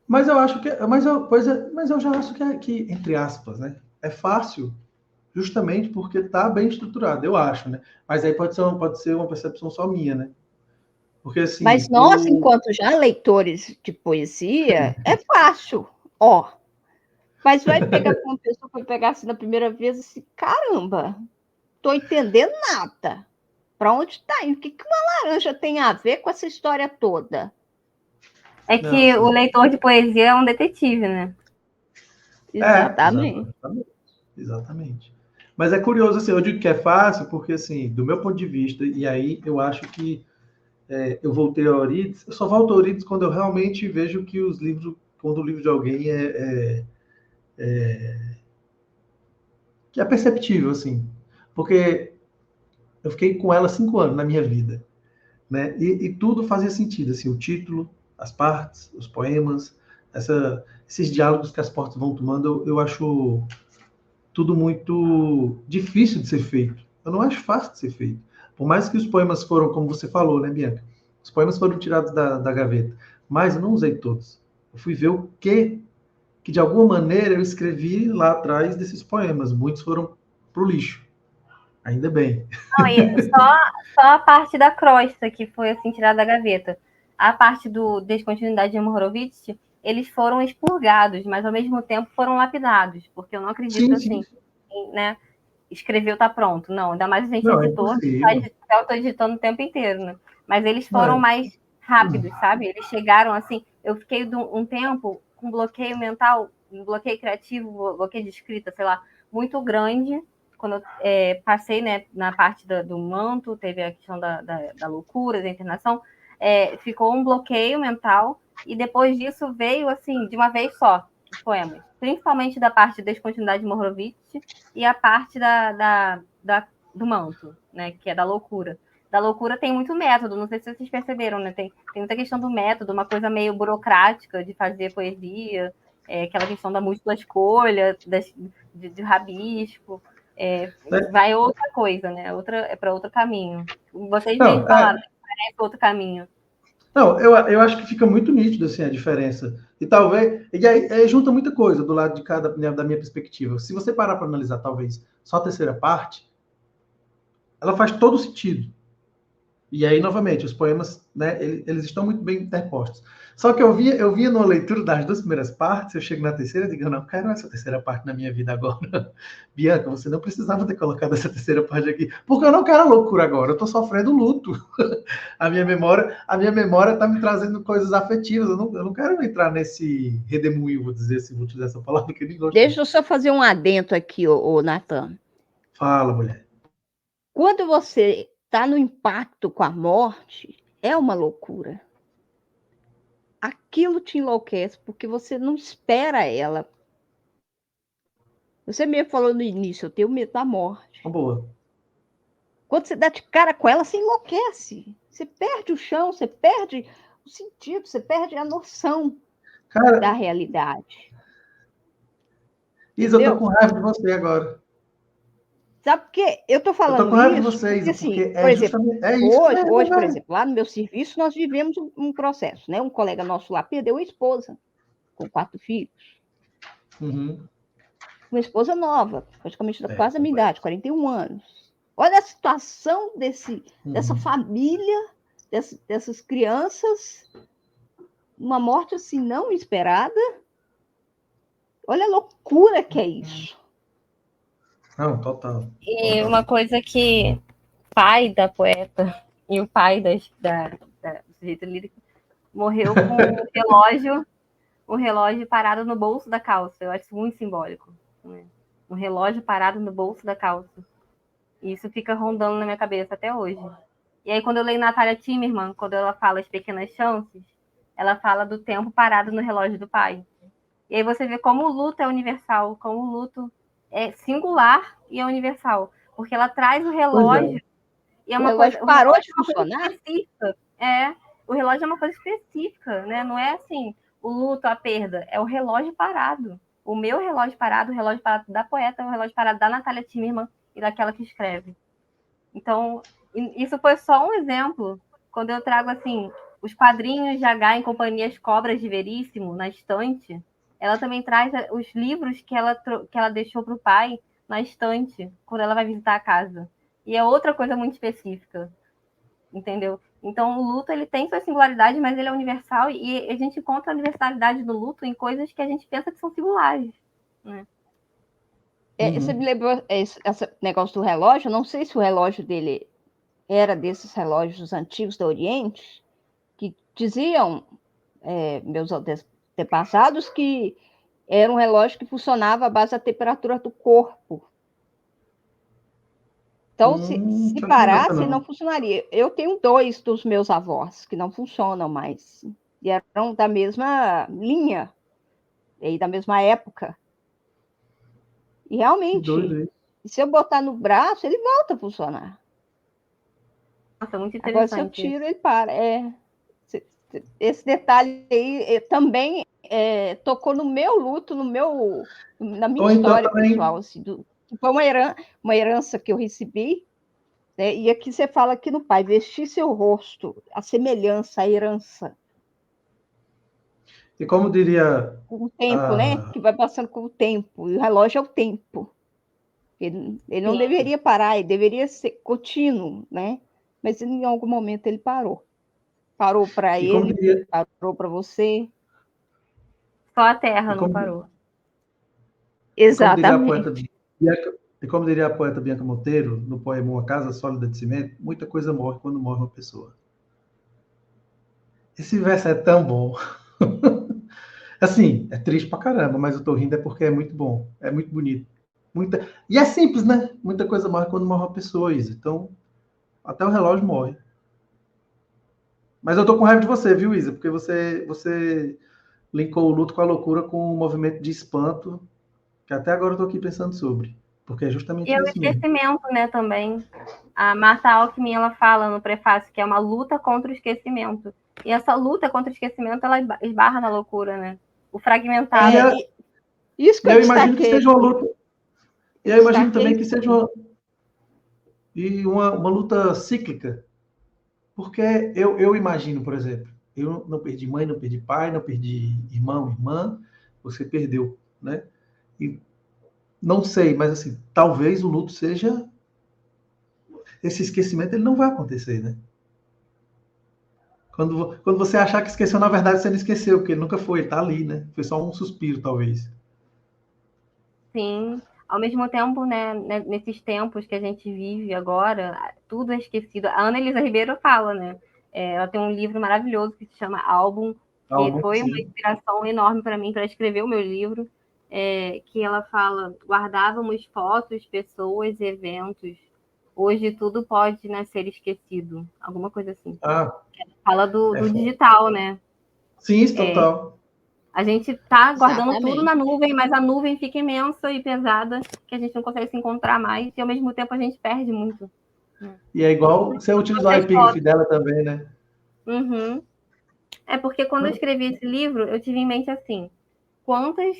Mas eu acho que. Mas eu já acho que entre aspas, né? É fácil justamente porque está bem estruturado, eu acho, né? Mas aí pode ser uma percepção só minha, né? Porque Mas assim, nós, enquanto já leitores de poesia, é fácil. Ó, mas vai pegar para uma pessoa que vai pegar assim na primeira vez assim, caramba, tô entendendo nada. Para onde está indo? O que uma laranja tem a ver com essa história toda? É não, que o assim, leitor de poesia é um detetive, né? Exatamente. exatamente. Mas é curioso, assim, eu digo que é fácil porque, assim, do meu ponto de vista, e aí eu acho que eu voltei a Euripides, eu só volto a Euripides quando eu realmente vejo que quando o livro de alguém que é perceptível, assim. Porque eu fiquei com ela 5 anos na minha vida, né? E tudo fazia sentido, assim, o título, as partes, os poemas, esses diálogos que as portas vão tomando, eu acho tudo muito difícil de ser feito. Eu não acho fácil de ser feito. Por mais que os poemas foram, como você falou, né, Bianca? Os poemas foram tirados da gaveta, mas eu não usei todos. Eu fui ver o que de alguma maneira eu escrevi lá atrás desses poemas. Muitos foram pro lixo. Ainda bem. Não, e só a parte da crosta que foi assim tirada da gaveta. A parte do Descontinuidade de Horowitz, eles foram expurgados, mas ao mesmo tempo foram lapidados, porque eu não acredito Sim, sim. assim, né? Escreveu, tá pronto. Não, ainda mais a gente Não, é editor, impossível. eu tô editando o tempo inteiro, né? Mas eles Não, foram mais rápidos, sabe? Eles chegaram assim, eu fiquei um tempo com bloqueio mental, um bloqueio criativo, bloqueio de escrita, sei lá, muito grande, quando eu passei, né, na parte do manto, teve a questão da loucura, da internação, ficou um bloqueio mental, e depois disso veio, assim, de uma vez só, os poemas. Principalmente da parte de Descontinuidade de Horowitz e a parte do manto, né, que é da loucura. Da loucura tem muito método, não sei se vocês perceberam, né? Tem muita questão do método, uma coisa meio burocrática de fazer poesia, aquela questão da múltipla escolha, de rabisco. Vai outra coisa, né? É para outro caminho. Vocês mesmos não, falaram que parece outro caminho. não, eu acho que fica muito nítido assim a diferença. E talvez. E aí junta muita coisa do lado de cada, né, da minha perspectiva. Se você parar para analisar, talvez, só a terceira parte, ela faz todo sentido. E aí, novamente, os poemas, né, eles estão muito bem interpostos. Só que eu via numa leitura das duas primeiras partes, eu chego na terceira e digo, eu não quero essa terceira parte na minha vida agora. Bianca, você não precisava ter colocado essa terceira parte aqui, porque eu não quero a loucura agora, eu estou sofrendo luto. A minha memória está me trazendo coisas afetivas, eu não quero entrar nesse redemoinho, vou dizer assim, vou utilizar essa palavra que eu nem gosto. Deixa eu só fazer um adendo aqui, Natan. Fala, mulher. Quando você está no impacto com a morte, é uma loucura. Aquilo te enlouquece, porque você não espera ela. Você mesmo falou no início, eu tenho medo da morte. Boa. Quando você dá de cara com ela, você enlouquece. Você perde o chão, você perde o sentido, você perde a noção da realidade. Isa, eu tô Entendeu? com raiva de você agora. Sabe por quê? Eu estou Eu tô falando com raiva de isso você, porque, Isa, assim, porque por é exemplo, justamente isso que vai hoje, por resolver. exemplo, lá no meu serviço, nós vivemos um processo, né? Um colega nosso lá perdeu a esposa, com 4 filhos. Uhum. Uma esposa nova, praticamente quase a minha idade, 41 anos. Olha a situação dessa família, dessas crianças, uma morte assim não esperada. Olha a loucura que é isso. Não, total. E uma coisa que o pai da poeta e o pai do sujeito lírico morreu com um relógio parado no bolso da calça. Eu acho isso muito simbólico. Né? Um relógio parado no bolso da calça. E isso fica rondando na minha cabeça até hoje. E aí, quando eu leio Natália Timmerman, quando ela fala As Pequenas Chances, ela fala do tempo parado no relógio do pai. E aí você vê como o luto é universal, como o luto é singular e é universal. Porque ela traz o relógio e é uma coisa. O parou relógio de é uma coisa funcionar? específica. O relógio é uma coisa específica, né? Não é assim, o luto, a perda, é o relógio parado. O meu relógio parado, o relógio parado da poeta, o relógio parado da Natália Timmerman e daquela que escreve. Então, isso foi só um exemplo. Quando eu trago, assim, os quadrinhos de H em Companhias Cobras de Veríssimo, na estante, ela também traz os livros que ela deixou para o pai na estante quando ela vai visitar a casa. E é outra coisa muito específica, entendeu? Então, o luto, ele tem sua singularidade, mas ele é universal, e a gente encontra a universalidade do luto em coisas que a gente pensa que são singulares, né? Você me lembrou esse negócio do relógio? Eu não sei se o relógio dele era desses relógios antigos do Oriente, que diziam, meus antepassados, que era um relógio que funcionava à base da temperatura do corpo. Então, se parasse, não funcionaria. Eu tenho 2 dos meus avós que não funcionam mais. E eram da mesma linha, e da mesma época. E realmente, se eu botar no braço, ele volta a funcionar. Nossa, muito interessante. Agora, se eu tiro, ele para. Esse detalhe aí também tocou no meu luto, na minha história pessoal. Assim, que foi uma herança que eu recebi. Né? E aqui você fala aqui no pai, vestir seu rosto, a semelhança, a herança. E como diria... Com o tempo, né? Que vai passando com o tempo. E o relógio é o tempo. Ele não deveria parar, ele deveria ser contínuo, né? Mas em algum momento ele parou. Parou para ele, parou para você. Só a Terra não parou. Exatamente. E como diria a poeta Bianca Monteiro, no poema Uma Casa Sólida de Cimento, muita coisa morre quando morre uma pessoa. Esse verso é tão bom. Assim, é triste pra caramba, mas eu tô rindo porque é muito bom, é muito bonito. E é simples, né? Muita coisa morre quando morre uma pessoa, Isa. Então, até o relógio morre. Mas eu tô com raiva de você, viu, Isa? Porque você linkou o luto com a loucura com um movimento de espanto, que até agora eu tô aqui pensando sobre. Porque é justamente isso mesmo. E o esquecimento, né, também. A Martha Alckmin, ela fala no prefácio que é uma luta contra o esquecimento. E essa luta contra o esquecimento, ela esbarra na loucura, né? O fragmentado. Isso que eu imagino que seja uma luta. E eu imagino também que seja uma luta cíclica. Porque eu imagino, por exemplo, eu não perdi mãe, não perdi pai, não perdi irmão, irmã, você perdeu, né? E não sei, mas assim, talvez o luto seja... Esse esquecimento, ele não vai acontecer, né? Quando você achar que esqueceu, na verdade você não esqueceu, porque ele nunca foi, ele tá ali, né? Foi só um suspiro, talvez. Sim. Ao mesmo tempo, né, nesses tempos que a gente vive agora, tudo é esquecido. A Ana Elisa Ribeiro fala, né? Ela tem um livro maravilhoso que se chama Álbum, que foi uma inspiração enorme para mim para escrever o meu livro, que ela fala: guardávamos fotos, pessoas, eventos. Hoje tudo pode, né, ser esquecido. Alguma coisa assim. Fala do digital, né? Sim, isso, total. A gente está guardando tudo na nuvem, mas a nuvem fica imensa e pesada, que a gente não consegue se encontrar mais, e ao mesmo tempo a gente perde muito. E é igual você utilizar a epígrafe dela também, né? Uhum. É porque quando eu escrevi esse livro, eu tive em mente assim: quantas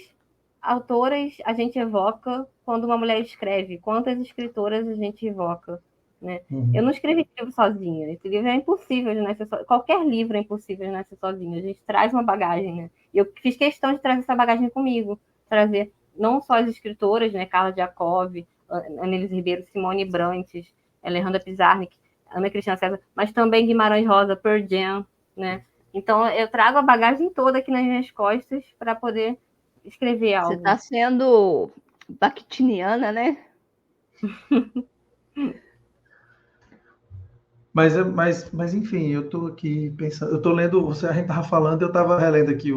autoras a gente evoca quando uma mulher escreve? Quantas escritoras a gente evoca? Né? Eu não escrevi esse livro sozinha. Esse livro é impossível de nascer sozinho. Qualquer livro é impossível de nascer sozinho. A gente traz uma bagagem, né? E eu fiz questão de trazer essa bagagem comigo. Trazer não só as escritoras, né? Carla Jacob, Ana Elisa Ribeiro, Simone Brantes, Alejandra Pizarnik, Ana Cristina César, mas também Guimarães Rosa, Pearl Jam, né? Então, eu trago a bagagem toda aqui nas minhas costas para poder escrever algo. Você está sendo bakhtiniana, né? Mas enfim, eu estou aqui pensando, eu estou lendo, a gente estava falando, eu estava relendo aqui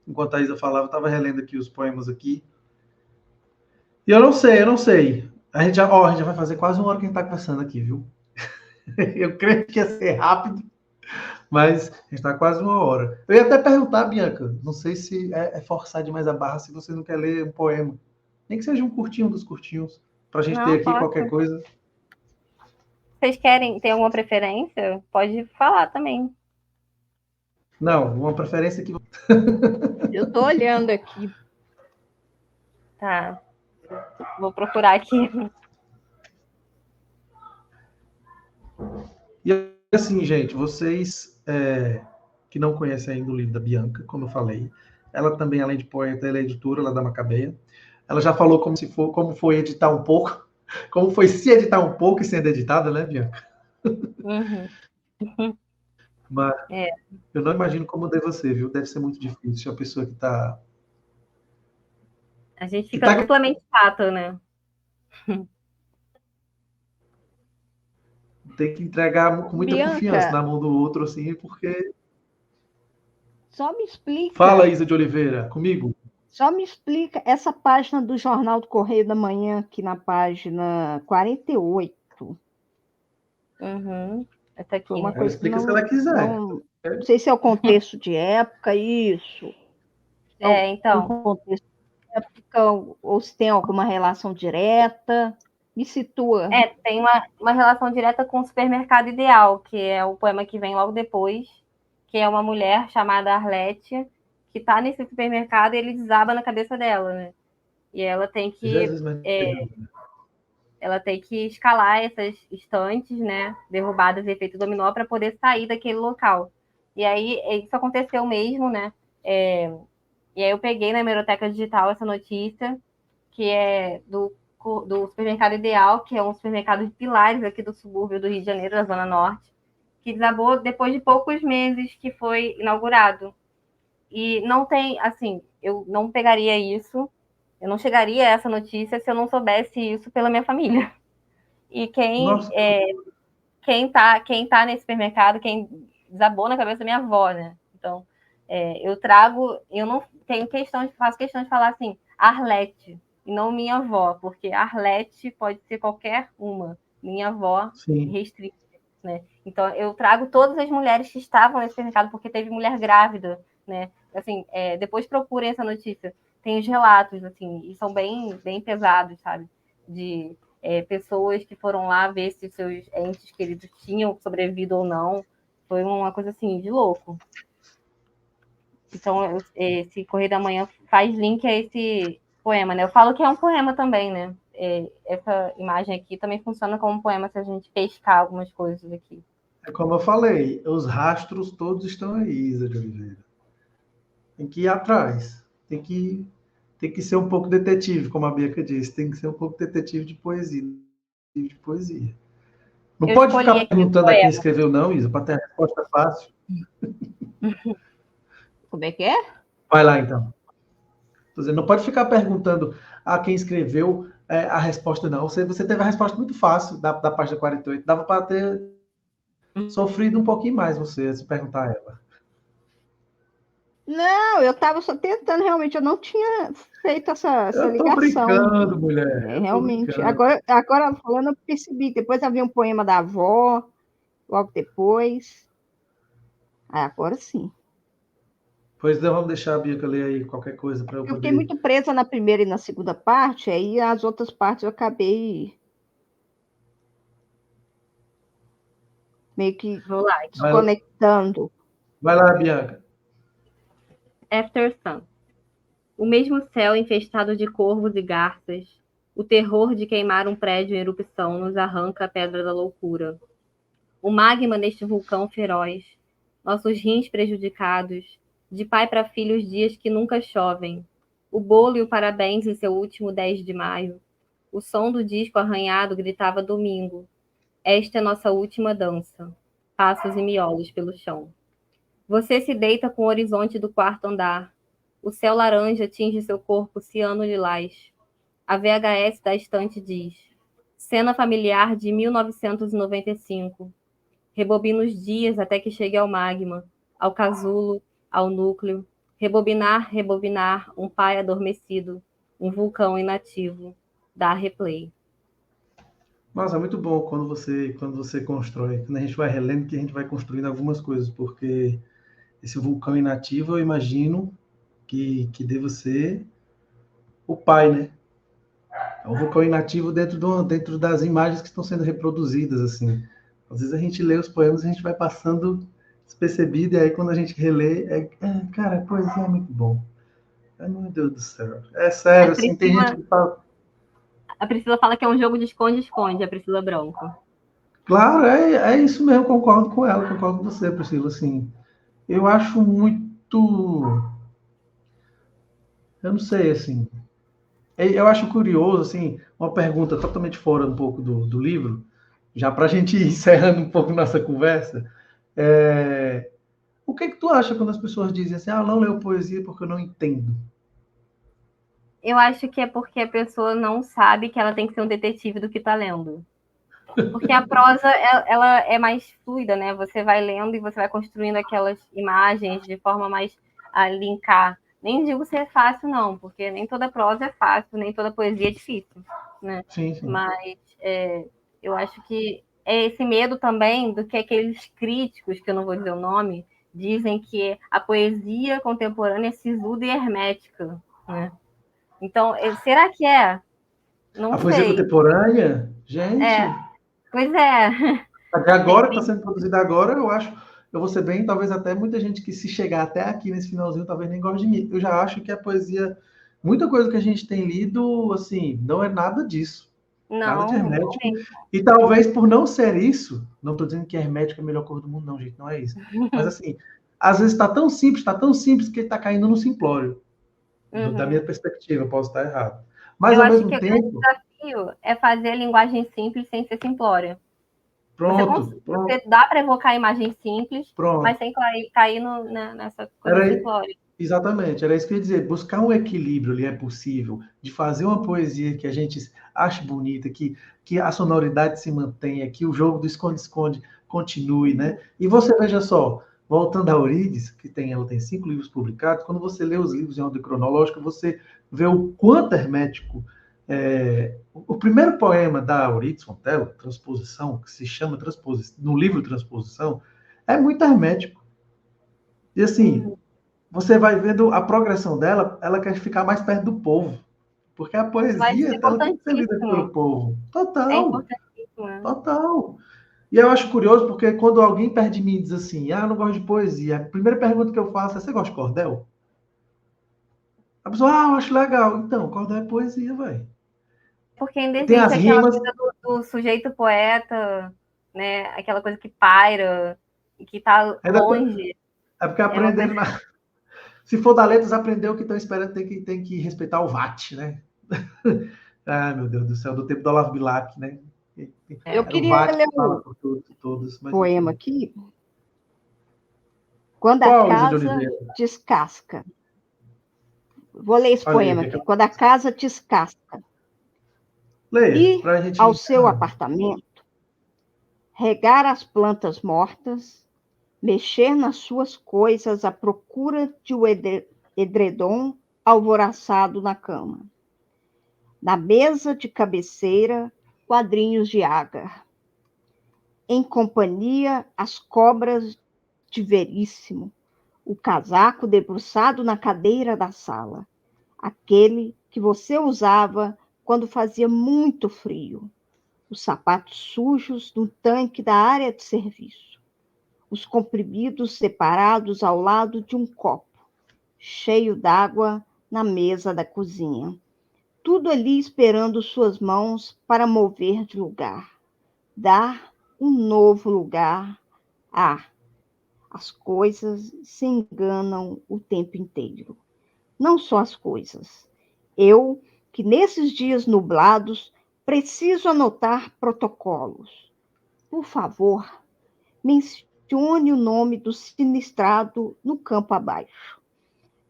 enquanto a Isa falava, eu estava relendo aqui os poemas aqui. E eu não sei. A gente já vai fazer quase 1 hora que a gente está conversando aqui, viu? Eu creio que ia ser rápido, mas a gente está quase 1 hora. Eu ia até perguntar, Bianca, não sei se é forçar demais a barra, se você não quer ler um poema. Nem que seja um curtinho dos curtinhos, para a gente ter aqui qualquer coisa. Vocês querem ter alguma preferência? Pode falar também. Não, uma preferência que... Eu estou olhando aqui. Tá. Vou procurar aqui. E assim, gente, vocês que não conhecem ainda o livro da Bianca, como eu falei, ela também, além de poeta, ela é editora lá da Macabeia. Ela já falou como foi editar um pouco, como foi se editar um pouco e sendo editada, né, Bianca? Uhum. Mas É. eu não imagino como deve ser, viu? Deve ser muito difícil. A pessoa que está... A gente fica duplamente chata, né? Tem que entregar com muita confiança Bianca, na mão do outro, assim, porque... só me Fala, explica, Isa de Oliveira, comigo. só me explica essa página do Jornal do Correio da Manhã, aqui na página 48. Uhum. Essa Foi aqui, uma né? Ela coisa que explica se ela quiser. não sei se é o contexto de época, isso. Um Então, contexto de época, ou se tem alguma relação direta. Me situa. tem uma relação direta com o Supermercado Ideal, que é o poema que vem logo depois, que é uma mulher chamada Arlete, que tá nesse supermercado e ele desaba na cabeça dela, né? E Jesus, mas... ela tem que escalar essas estantes, né, derrubadas de efeito dominó para poder sair daquele local. E aí isso aconteceu mesmo, né? E aí eu peguei na hemeroteca digital essa notícia, que é do Supermercado Ideal, que é um supermercado de Pilares aqui do subúrbio do Rio de Janeiro, da Zona Norte, que desabou depois de poucos meses que foi inaugurado. E não tem, assim, eu não pegaria isso, eu não chegaria a essa notícia se eu não soubesse isso pela minha família. E Nossa, quem tá nesse supermercado, quem desabou na cabeça da minha avó, né? Então, eu não tenho faço questão de falar assim, Arlete, e não minha avó, porque Arlete pode ser qualquer uma. Minha avó sim. restrita, né? Então, eu trago todas as mulheres que estavam nesse supermercado, porque teve mulher grávida, né? Assim, depois procurem essa notícia. Tem os relatos, assim, e são bem, bem pesados, sabe? De pessoas que foram lá ver se seus entes queridos tinham sobrevivido ou não. Foi uma coisa assim de louco. Então, esse Correio da Manhã faz link a esse poema, né? Eu falo que é um poema também, né? Essa imagem aqui também funciona como um poema se a gente pescar algumas coisas aqui. É como eu falei, os rastros todos estão aí, Isa de Oliveira. Tem que ir atrás. Tem que ser um pouco detetive, como a Bianca disse. Tem que ser um pouco detetive de poesia. Não Eu pode escolhi ficar aqui o perguntando a quem poema. escreveu, não, Isa, para ter a resposta fácil. Como é que é? Vai lá, então. Tô dizendo, não pode ficar perguntando a quem escreveu a resposta, não. Você teve a resposta muito fácil da página 48. Dava para ter sofrido um pouquinho mais você, se perguntar a ela. Não, eu estava só tentando, realmente, eu não tinha feito essa Eu tô ligação. brincando, mulher. Eu tô Realmente. brincando. Agora falando, eu percebi. Depois havia um poema da avó, logo depois. Agora sim. Pois não, vamos deixar a Bianca ler aí qualquer coisa para eu Eu fiquei poder... muito presa na primeira e na segunda parte, aí as outras partes eu acabei meio que Vou lá. desconectando. Vai lá, Bianca. After Sun. O mesmo céu infestado de corvos e garças, o terror de queimar um prédio em erupção nos arranca a pedra da loucura. O magma neste vulcão feroz, nossos rins prejudicados, de pai para filho os dias que nunca chovem, o bolo e o parabéns em seu último 10 de maio, o som do disco arranhado gritava domingo. Esta é nossa última dança. Passos e miolos pelo chão. Você se deita com o horizonte do quarto andar. O céu laranja tinge seu corpo ciano-lilás. A VHS da estante diz: Cena familiar de 1995. Rebobina os dias até que chegue ao magma, ao casulo, ao núcleo. Rebobinar, rebobinar, um pai adormecido, um vulcão inativo. Dá replay. Nossa, é muito bom quando você constrói. Quando a gente vai relendo, que a gente vai construindo algumas coisas, porque esse vulcão inativo, eu imagino que deva ser o pai, né? É um vulcão inativo dentro das imagens que estão sendo reproduzidas, assim. Às vezes a gente lê os poemas e a gente vai passando despercebido, e aí quando a gente relê, cara, a poesia é muito bom. Ai, meu Deus do céu. É sério, assim, tem gente que fala... A Priscila fala que é um jogo de esconde-esconde, a Priscila Branco. Claro, é isso mesmo, concordo com ela, concordo com você, Priscila, assim. Eu acho muito... Eu não sei, assim... Eu acho curioso, assim, uma pergunta totalmente fora um pouco do livro, já para a gente ir encerrando um pouco nossa conversa. O que é que tu acha quando as pessoas dizem assim, eu não leio poesia porque eu não entendo? Eu acho que é porque a pessoa não sabe que ela tem que ser um detetive do que está lendo. Porque a prosa, ela é mais fluida, né? Você vai lendo e você vai construindo aquelas imagens de forma mais a linkar. Nem digo ser fácil, não, porque nem toda prosa é fácil, nem toda poesia é difícil, né? Sim, sim. Mas eu acho que é esse medo também do que aqueles críticos, que eu não vou dizer o nome, dizem que a poesia contemporânea é sisuda e hermética, né? Então, será que é? Não A poesia sei. contemporânea, gente, Pois é. até agora, que está sendo produzida agora, eu vou ser bem, talvez até muita gente que se chegar até aqui nesse finalzinho, talvez nem goste de mim. Eu já acho que a poesia, muita coisa que a gente tem lido, assim, não é nada disso. Nada de Não, não hermético. mesmo. E talvez por não ser isso, não estou dizendo que hermético é a melhor cor do mundo, não, gente, não é isso. Mas assim, às vezes está tão simples que está caindo no simplório. Da minha perspectiva, eu posso estar errado. Mas Eu ao acho que mesmo o grande tempo, desafio é fazer a linguagem simples sem ser simplória. pronto, Você dá para evocar imagens simples, mas pronto. sem cair nessa coisa Era, simplória. exatamente, era isso que eu ia dizer. Buscar um equilíbrio ali é possível, de fazer uma poesia que a gente ache bonita, que a sonoridade se mantenha, que o jogo do esconde-esconde continue, né? E você veja só, voltando a Eurídice, ela tem 5 livros publicados, quando você lê os livros em ordem cronológica, você vê o quanto hermético. O primeiro poema da Eurídice Fontela, Transposição, que se chama Transposição, no livro Transposição, é muito hermético. E assim, você vai vendo a progressão dela, ela quer ficar mais perto do povo. Porque a Isso vai ser poesia, ela tem que ser lida pelo importantíssimo. povo. É Total, importantíssimo. Né? total. E eu acho curioso porque quando alguém perto de mim e diz assim, eu não gosto de poesia, a primeira pergunta que eu faço é, você gosta de cordel? A pessoa, eu acho legal. Então, cordel é poesia, velho. Porque ainda Tem existe as aquela rimas. coisa do sujeito poeta, né? Aquela coisa que paira, que está longe. É porque É uma coisa... aprenderam Se for da letras, aprendeu que estão esperando, tem que respeitar o VAT, né? Ai, meu Deus do céu, do tempo do Olavo Bilac, né? Eu Era o queria VAT ler que fala um por todos e todas, mas poema enfim. aqui. Quando a Qual, Luísa de casa Oliveira? descasca. Vou ler esse Olha aí, poema aqui. Quando a casa descasca. leia, Ir para a gente ao ir seu encerrando. apartamento, regar as plantas mortas, mexer nas suas coisas à procura de um edredom alvoraçado na cama. Na mesa de cabeceira, quadrinhos de agar. Em companhia, as cobras de Veríssimo, o casaco debruçado na cadeira da sala, aquele que você usava quando fazia muito frio, os sapatos sujos no tanque da área de serviço, os comprimidos separados ao lado de um copo, cheio d'água na mesa da cozinha. Tudo ali esperando suas mãos para mover de lugar, dar um novo lugar. As coisas se enganam o tempo inteiro. Não só as coisas. Eu, que nesses dias nublados preciso anotar protocolos. Por favor, mencione o nome do sinistrado no campo abaixo.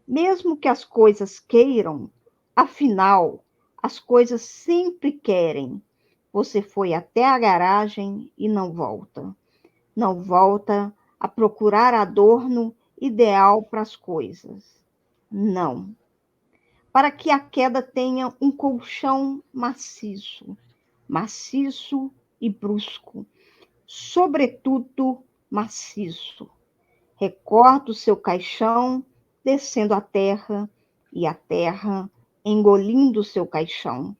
Mesmo que as coisas queiram, afinal, as coisas sempre querem. Você foi até a garagem e não volta. Não volta a procurar adorno ideal para as coisas. Não. Para que a queda tenha um colchão maciço, maciço e brusco, sobretudo maciço. Recorda o seu caixão descendo a terra e a terra engolindo o seu caixão.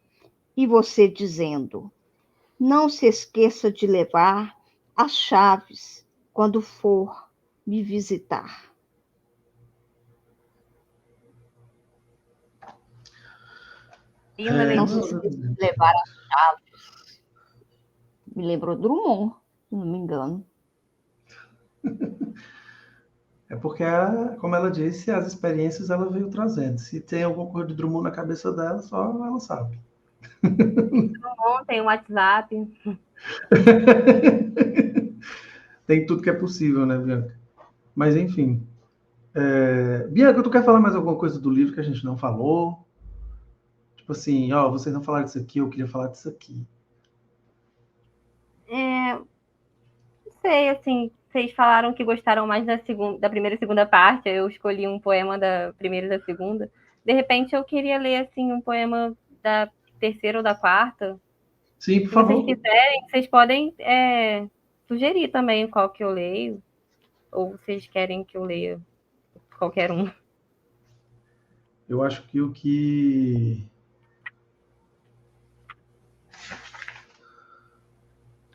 E você dizendo: não se esqueça de levar as chaves quando for me visitar. Linda Não se leitura. esqueça de levar as chaves. Me lembrou Drummond, se não me engano. É porque, como ela disse, as experiências ela veio trazendo. Se tem alguma coisa de Drummond na cabeça dela, só ela sabe. Tem um WhatsApp. Tem tudo que é possível, né, Bianca? Mas, enfim. Bianca, tu quer falar mais alguma coisa do livro que a gente não falou? Tipo assim, ó, vocês não falaram disso aqui, eu queria falar disso aqui. Não sei, assim, vocês falaram que gostaram mais da primeira e segunda parte, eu escolhi um poema da primeira e da segunda. De repente eu queria ler, assim, um poema da terceira ou da quarta. Sim, por Se vocês favor. quiserem, vocês podem sugerir também qual que eu leio, ou vocês querem que eu leia qualquer um. Eu acho que o que.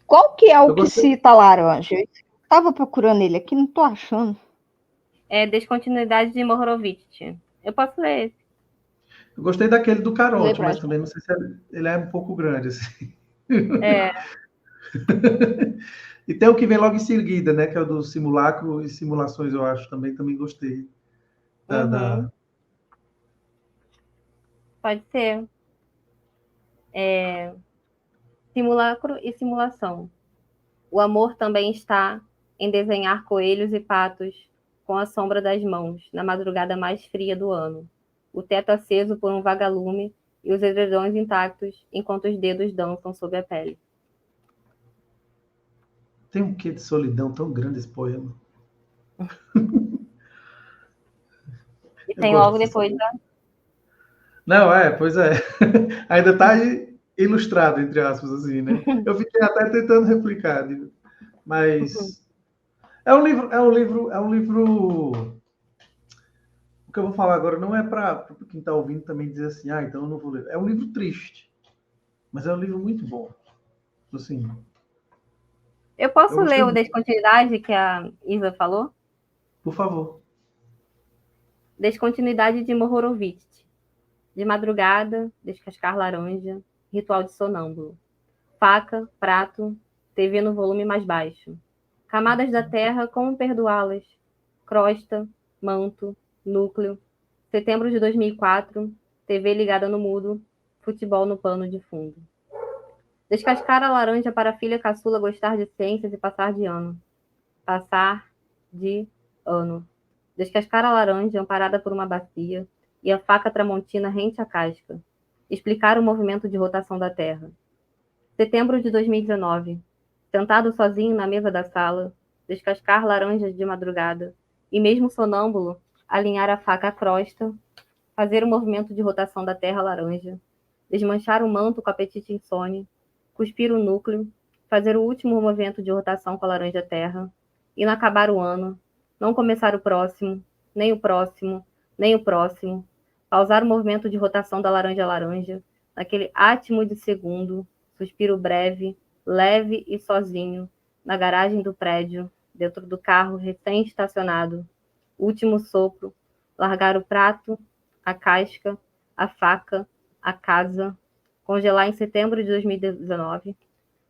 Qual que é o Eu que gostei. cita laranja? Eu estava procurando ele aqui, não estou achando. É Descontinuidade de Mohorovic. Eu posso ler esse. Eu gostei daquele do Lê Caronte, pra mas gente. também não sei se ele é um pouco grande, assim. É, E tem o que vem logo em seguida, né? Que é o do simulacro e simulações, eu acho. Também gostei. Da, uhum, da... pode ser. Simulacro e simulação. O amor também está em desenhar coelhos e patos com a sombra das mãos, na madrugada mais fria do ano. O teto aceso por um vagalume e os edredões intactos enquanto os dedos dançam sob a pele. Tem um quê de solidão tão grande esse poema. E Eu tem gosto logo dessas depois coisas. Não, pois é. Ainda está ilustrado, entre aspas, assim, né? Eu fiquei até tentando replicar, né? Mas é um livro. O que eu vou falar agora não é para quem está ouvindo também dizer assim, então eu não vou ler. É um livro triste, mas é um livro muito bom. Assim, Eu eu posso gostei ler o muito. Descontinuidade que a Isa falou? Por favor. Descontinuidade de Mohorovic. De madrugada, descascar laranja, ritual de sonâmbulo. Faca, prato, TV no volume mais baixo. Camadas da terra, como perdoá-las? Crosta, manto, núcleo. Setembro de 2004, TV ligada no mudo, futebol no pano de fundo. Descascar a laranja para a filha caçula gostar de ciências e passar de ano. Passar de ano. Descascar a laranja amparada por uma bacia e a faca tramontina rente à casca. Explicar o movimento de rotação da Terra. Setembro de 2019. Sentado sozinho na mesa da sala, descascar laranjas de madrugada e, mesmo sonâmbulo, alinhar a faca à crosta, fazer o movimento de rotação da terra laranja, desmanchar o manto com apetite insone, cuspir o núcleo, fazer o último movimento de rotação com a laranja terra, inacabar o ano, não começar o próximo, nem o próximo, nem o próximo, pausar o movimento de rotação da laranja laranja, naquele átimo de segundo, suspiro breve, leve e sozinho, na garagem do prédio, dentro do carro recém-estacionado, último sopro, largar o prato, a casca, a faca, a casa, congelar em setembro de 2019,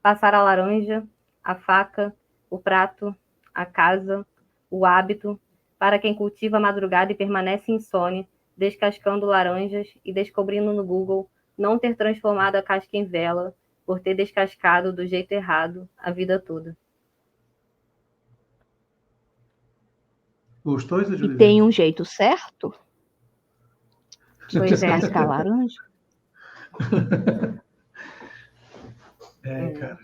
passar a laranja, a faca, o prato, a casa, o hábito, para quem cultiva a madrugada e permanece insone, descascando laranjas e descobrindo no Google não ter transformado a casca em vela, por ter descascado do jeito errado a vida toda. Gostou, Isa E Juliana? tem um jeito certo de Pois é. descascar laranja? Cara.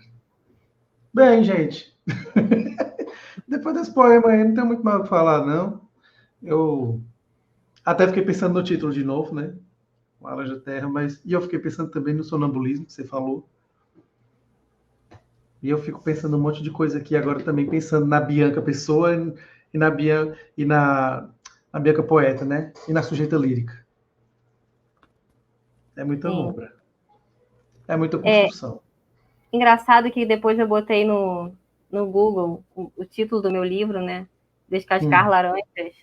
Bem, gente. Depois desse poema aí, não tem muito mais o que falar, não. Eu até fiquei pensando no título de novo, né? Laranja Terra, mas. E eu fiquei pensando também no sonambulismo que você falou. E eu fico pensando um monte de coisa aqui agora também, pensando na Bianca Pessoa e na Bianca Poeta, né? E na sujeita lírica. É muita Sim. obra. É muita construção. Engraçado que depois eu botei no Google o título do meu livro, né? Descascar Laranjas.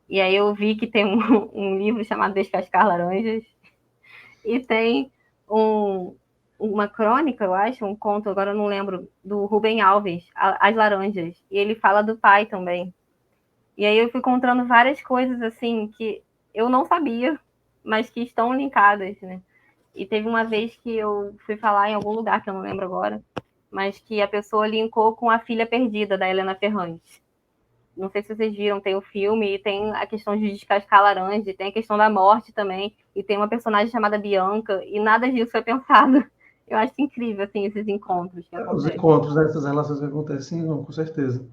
E aí eu vi que tem um livro chamado Descascar Laranjas. E tem uma crônica, eu acho, um conto, agora eu não lembro, do Rubem Alves, As Laranjas. E ele fala do pai também. E aí eu fui encontrando várias coisas, assim, que eu não sabia, mas que estão linkadas, né? E teve uma vez que eu fui falar em algum lugar, que eu não lembro agora, mas que a pessoa linkou com A Filha Perdida, da Helena Ferrante. Não sei se vocês viram, tem o filme, e tem a questão de descascar laranja, e tem a questão da morte também, e tem uma personagem chamada Bianca, e nada disso foi pensado. Eu acho incrível, assim, esses encontros que Os acontecem. encontros, né, essas relações que acontecem, não, com certeza.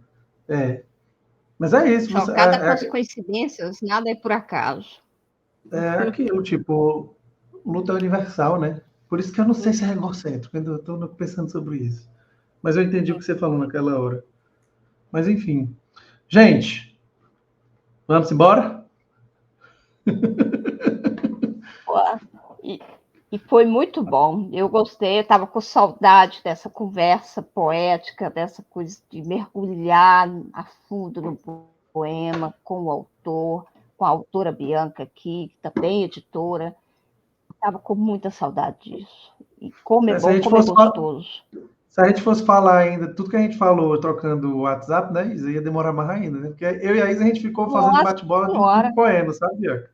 Mas é isso, Chocada com as coincidências, nada é por acaso. é aquilo, tipo, luta universal, né? Por isso que eu não sei se é egocêntrico, ainda estou pensando sobre isso. Mas eu entendi o que você falou naquela hora. Mas enfim. Gente, vamos embora? E, e foi muito bom. Eu gostei, eu estava com saudade dessa conversa poética, dessa coisa de mergulhar a fundo no poema com o autor, com a autora Bianca aqui, que também é editora. Estava com muita saudade disso. E como é bom, como é gostoso. Se a gente fosse falar ainda tudo que a gente falou trocando o WhatsApp, né, Isa, ia demorar mais ainda, né? Porque eu e a Isa a gente ficou fazendo bate-bola de poema, sabe, Bianca?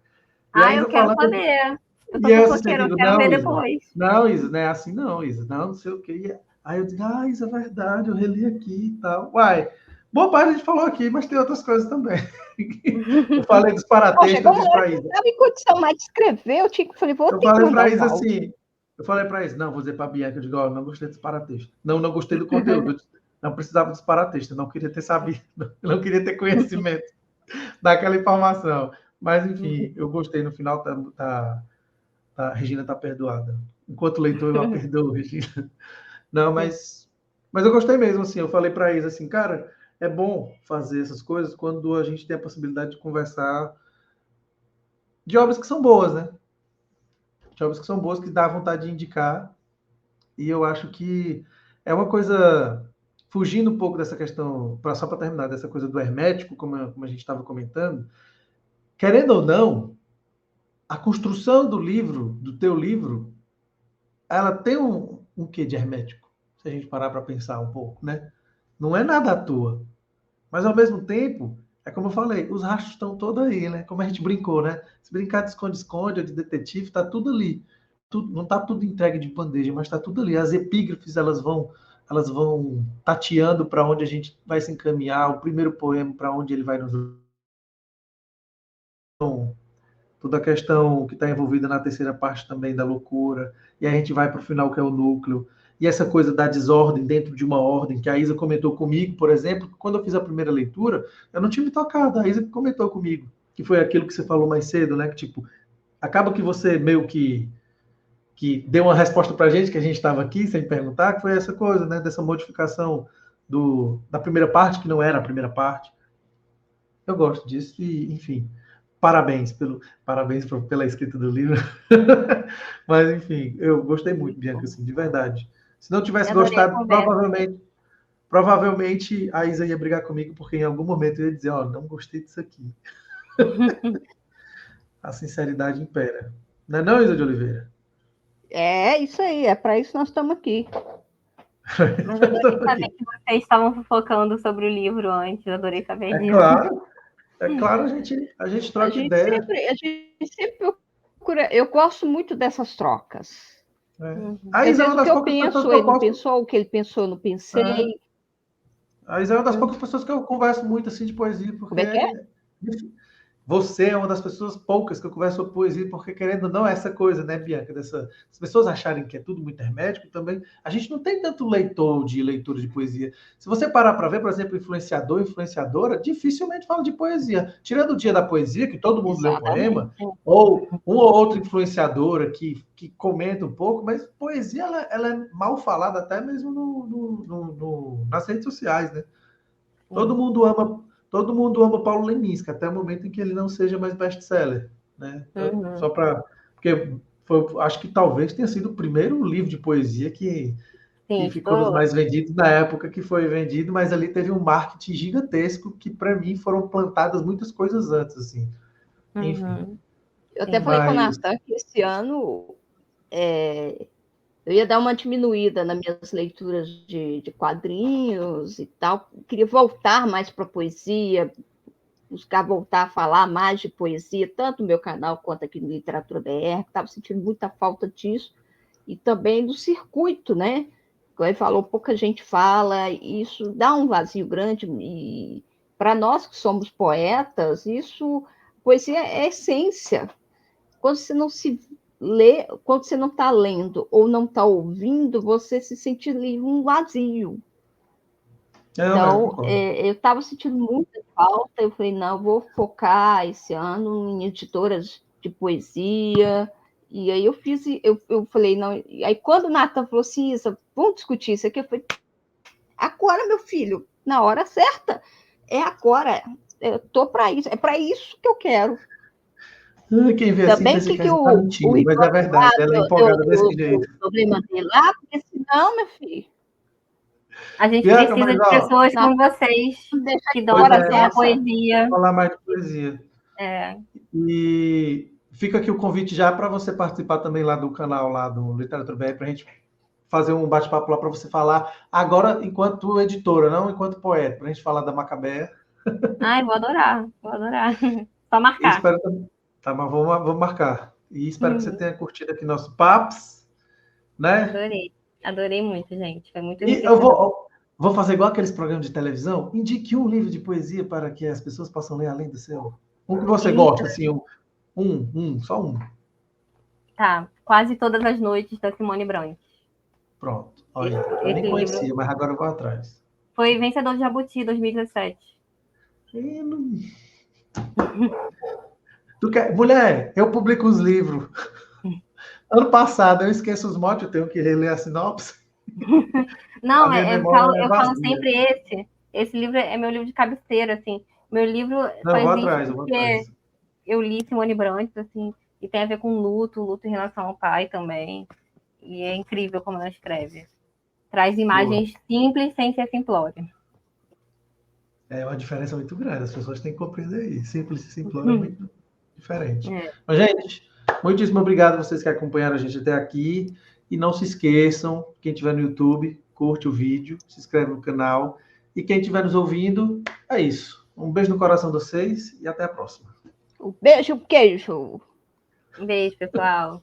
E a Isa eu quero falando, saber. Eu e tô eu fofoqueira, eu quero ver depois. Não, Isa, não é assim não, Isa. Não sei o quê. Aí eu digo, Isa, é verdade, eu reli aqui e tal. Uai, boa parte a gente falou aqui, mas tem outras coisas também. Eu falei dos paratextos, eu disse pra Isa. Eu estava em condição mais de escrever, eu falei, vou ter que mandar Isa assim, eu falei pra Isa, não, vou dizer pra Bianca, eu digo, ó, não gostei dos paratextos. Não gostei do conteúdo. Não precisava dos paratextos, não queria ter sabido, não queria ter conhecimento daquela informação. Mas, enfim, eu gostei. No final, a Regina está perdoada. Enquanto leitor, eu a perdoo, Regina. Não, mas eu gostei mesmo, assim. Eu falei para eles assim, cara, é bom fazer essas coisas quando a gente tem a possibilidade de conversar de obras que são boas, né? De obras que são boas, que dá vontade de indicar. E eu acho que é uma coisa, fugindo um pouco dessa questão, só para terminar, dessa coisa do hermético, como a gente estava comentando, querendo ou não, a construção do livro, do teu livro, ela tem um quê de hermético, se a gente parar para pensar um pouco, né? Não é nada à toa. Mas, ao mesmo tempo, é como eu falei, os rastros estão todos aí, né? Como a gente brincou, né? Se brincar de esconde-esconde ou de detetive, está tudo ali. Não está tudo entregue de bandeja, mas está tudo ali. As epígrafes, elas vão tateando para onde a gente vai se encaminhar, o primeiro poema para onde ele vai nos... Toda a questão que está envolvida na terceira parte também da loucura, e a gente vai para o final, que é o núcleo, e essa coisa da desordem dentro de uma ordem, que a Isa comentou comigo, por exemplo, quando eu fiz a primeira leitura, eu não tinha me tocado, a Isa comentou comigo, que foi aquilo que você falou mais cedo, né, que tipo, acaba que você meio que deu uma resposta para a gente, que a gente estava aqui sem perguntar, que foi essa coisa, né, dessa modificação da primeira parte, que não era a primeira parte. Eu gosto disso e, enfim, parabéns pela escrita do livro. Mas, enfim, eu gostei muito, Bianca, assim, de verdade. Se não tivesse gostado, provavelmente a Isa ia brigar comigo, porque em algum momento eu ia dizer, ó, não gostei disso aqui. A sinceridade impera. Não é não, Isa de Oliveira? É isso aí, é para isso nós estamos aqui. Mas eu adorei saber que vocês estavam fofocando sobre o livro antes, eu adorei saber disso. Claro, a gente troca ideia. A gente sempre procura, eu gosto muito dessas trocas. A Isa é uma das poucas pessoas que eu ele pensou, o que ele pensou, eu não pensei. A Isa é uma das poucas pessoas que eu converso muito assim de poesia, porque Como é que é? Você é uma das pessoas poucas que eu converso sobre poesia, porque querendo ou não, essa coisa, né, Bianca, as pessoas acharem que é tudo muito hermético também. A gente não tem tanto leitor de leitura de poesia. Se você parar para ver, por exemplo, influenciador, influenciadora, dificilmente fala de poesia. Tirando o dia da poesia, que todo mundo lê um poema, ou uma ou outra influenciadora que comenta um pouco, mas poesia ela é mal falada até mesmo nas redes sociais, né? Todo mundo ama Paulo Leminski, até o momento em que ele não seja mais best-seller, né? Só para... Porque acho que talvez tenha sido o primeiro livro de poesia que ficou nos mais vendidos na época que foi vendido, mas ali teve um marketing gigantesco que, para mim, foram plantadas muitas coisas antes, assim. Enfim. Eu até falei com a Natan que esse ano eu ia dar uma diminuída nas minhas leituras de quadrinhos e tal. Queria voltar mais para a poesia, buscar voltar a falar mais de poesia, tanto no meu canal quanto aqui no Literatura BR, estava sentindo muita falta disso, e também do circuito, né? Como ele falou, pouca gente fala, e isso dá um vazio grande, e para nós que somos poetas, poesia é essência. Quando você não se lê, quando você não está lendo ou não está ouvindo, você se sente livre, um vazio. Então, eu estava sentindo muita falta, eu falei, não, eu vou focar esse ano em editoras de poesia, e aí eu falei, não, aí quando o Nathan falou assim, Isa, vamos discutir isso aqui, eu falei, agora, meu filho, na hora certa, é agora, eu tô para isso, é para isso que eu quero. Quem vê assim pensa que tá mentindo, mas é verdade, ela é empolgada desse jeito. O problema dele lá, porque senão, meu filho, a gente precisa de pessoas como vocês que dão a poesia. Falar mais de poesia. E fica aqui o convite já para você participar também lá do canal lá do Literatura BR, para a gente fazer um bate-papo lá para você falar agora enquanto editora, não enquanto poeta, para a gente falar da Macabea. Ai, vou adorar. Só marcar. Espero... Tá, mas vamos marcar. E espero que você tenha curtido aqui nosso Papos, né? Adorei muito, gente. Foi muito E eu vou fazer igual aqueles programas de televisão. Indique um livro de poesia para que as pessoas possam ler além do seu. Um que você gosta, assim, só um. Tá, Quase Todas as Noites, da Simone Brand. Pronto. Olha, eu nem conhecia, mas agora eu vou atrás. Foi vencedor de Jabuti 2017. Mulher, eu publico os livros. Ano passado, eu esqueço os motes, eu tenho que reler a sinopse. Não, eu falo sempre esse. Esse livro é meu livro de cabeceira, assim. Meu livro eu li Simone Brand, assim, e tem a ver com luto em relação ao pai também. E é incrível como ela escreve. Traz imagens simples sem ser simplório. É uma diferença muito grande, as pessoas têm que compreender isso. Simples e simplório é muito diferente. Mas, gente, muitíssimo obrigado a vocês que acompanharam a gente até aqui. E não se esqueçam, quem estiver no YouTube, curte o vídeo, se inscreve no canal. E quem estiver nos ouvindo, é isso. Um beijo no coração de vocês e até a próxima. Um beijo, queijo. Um beijo, pessoal.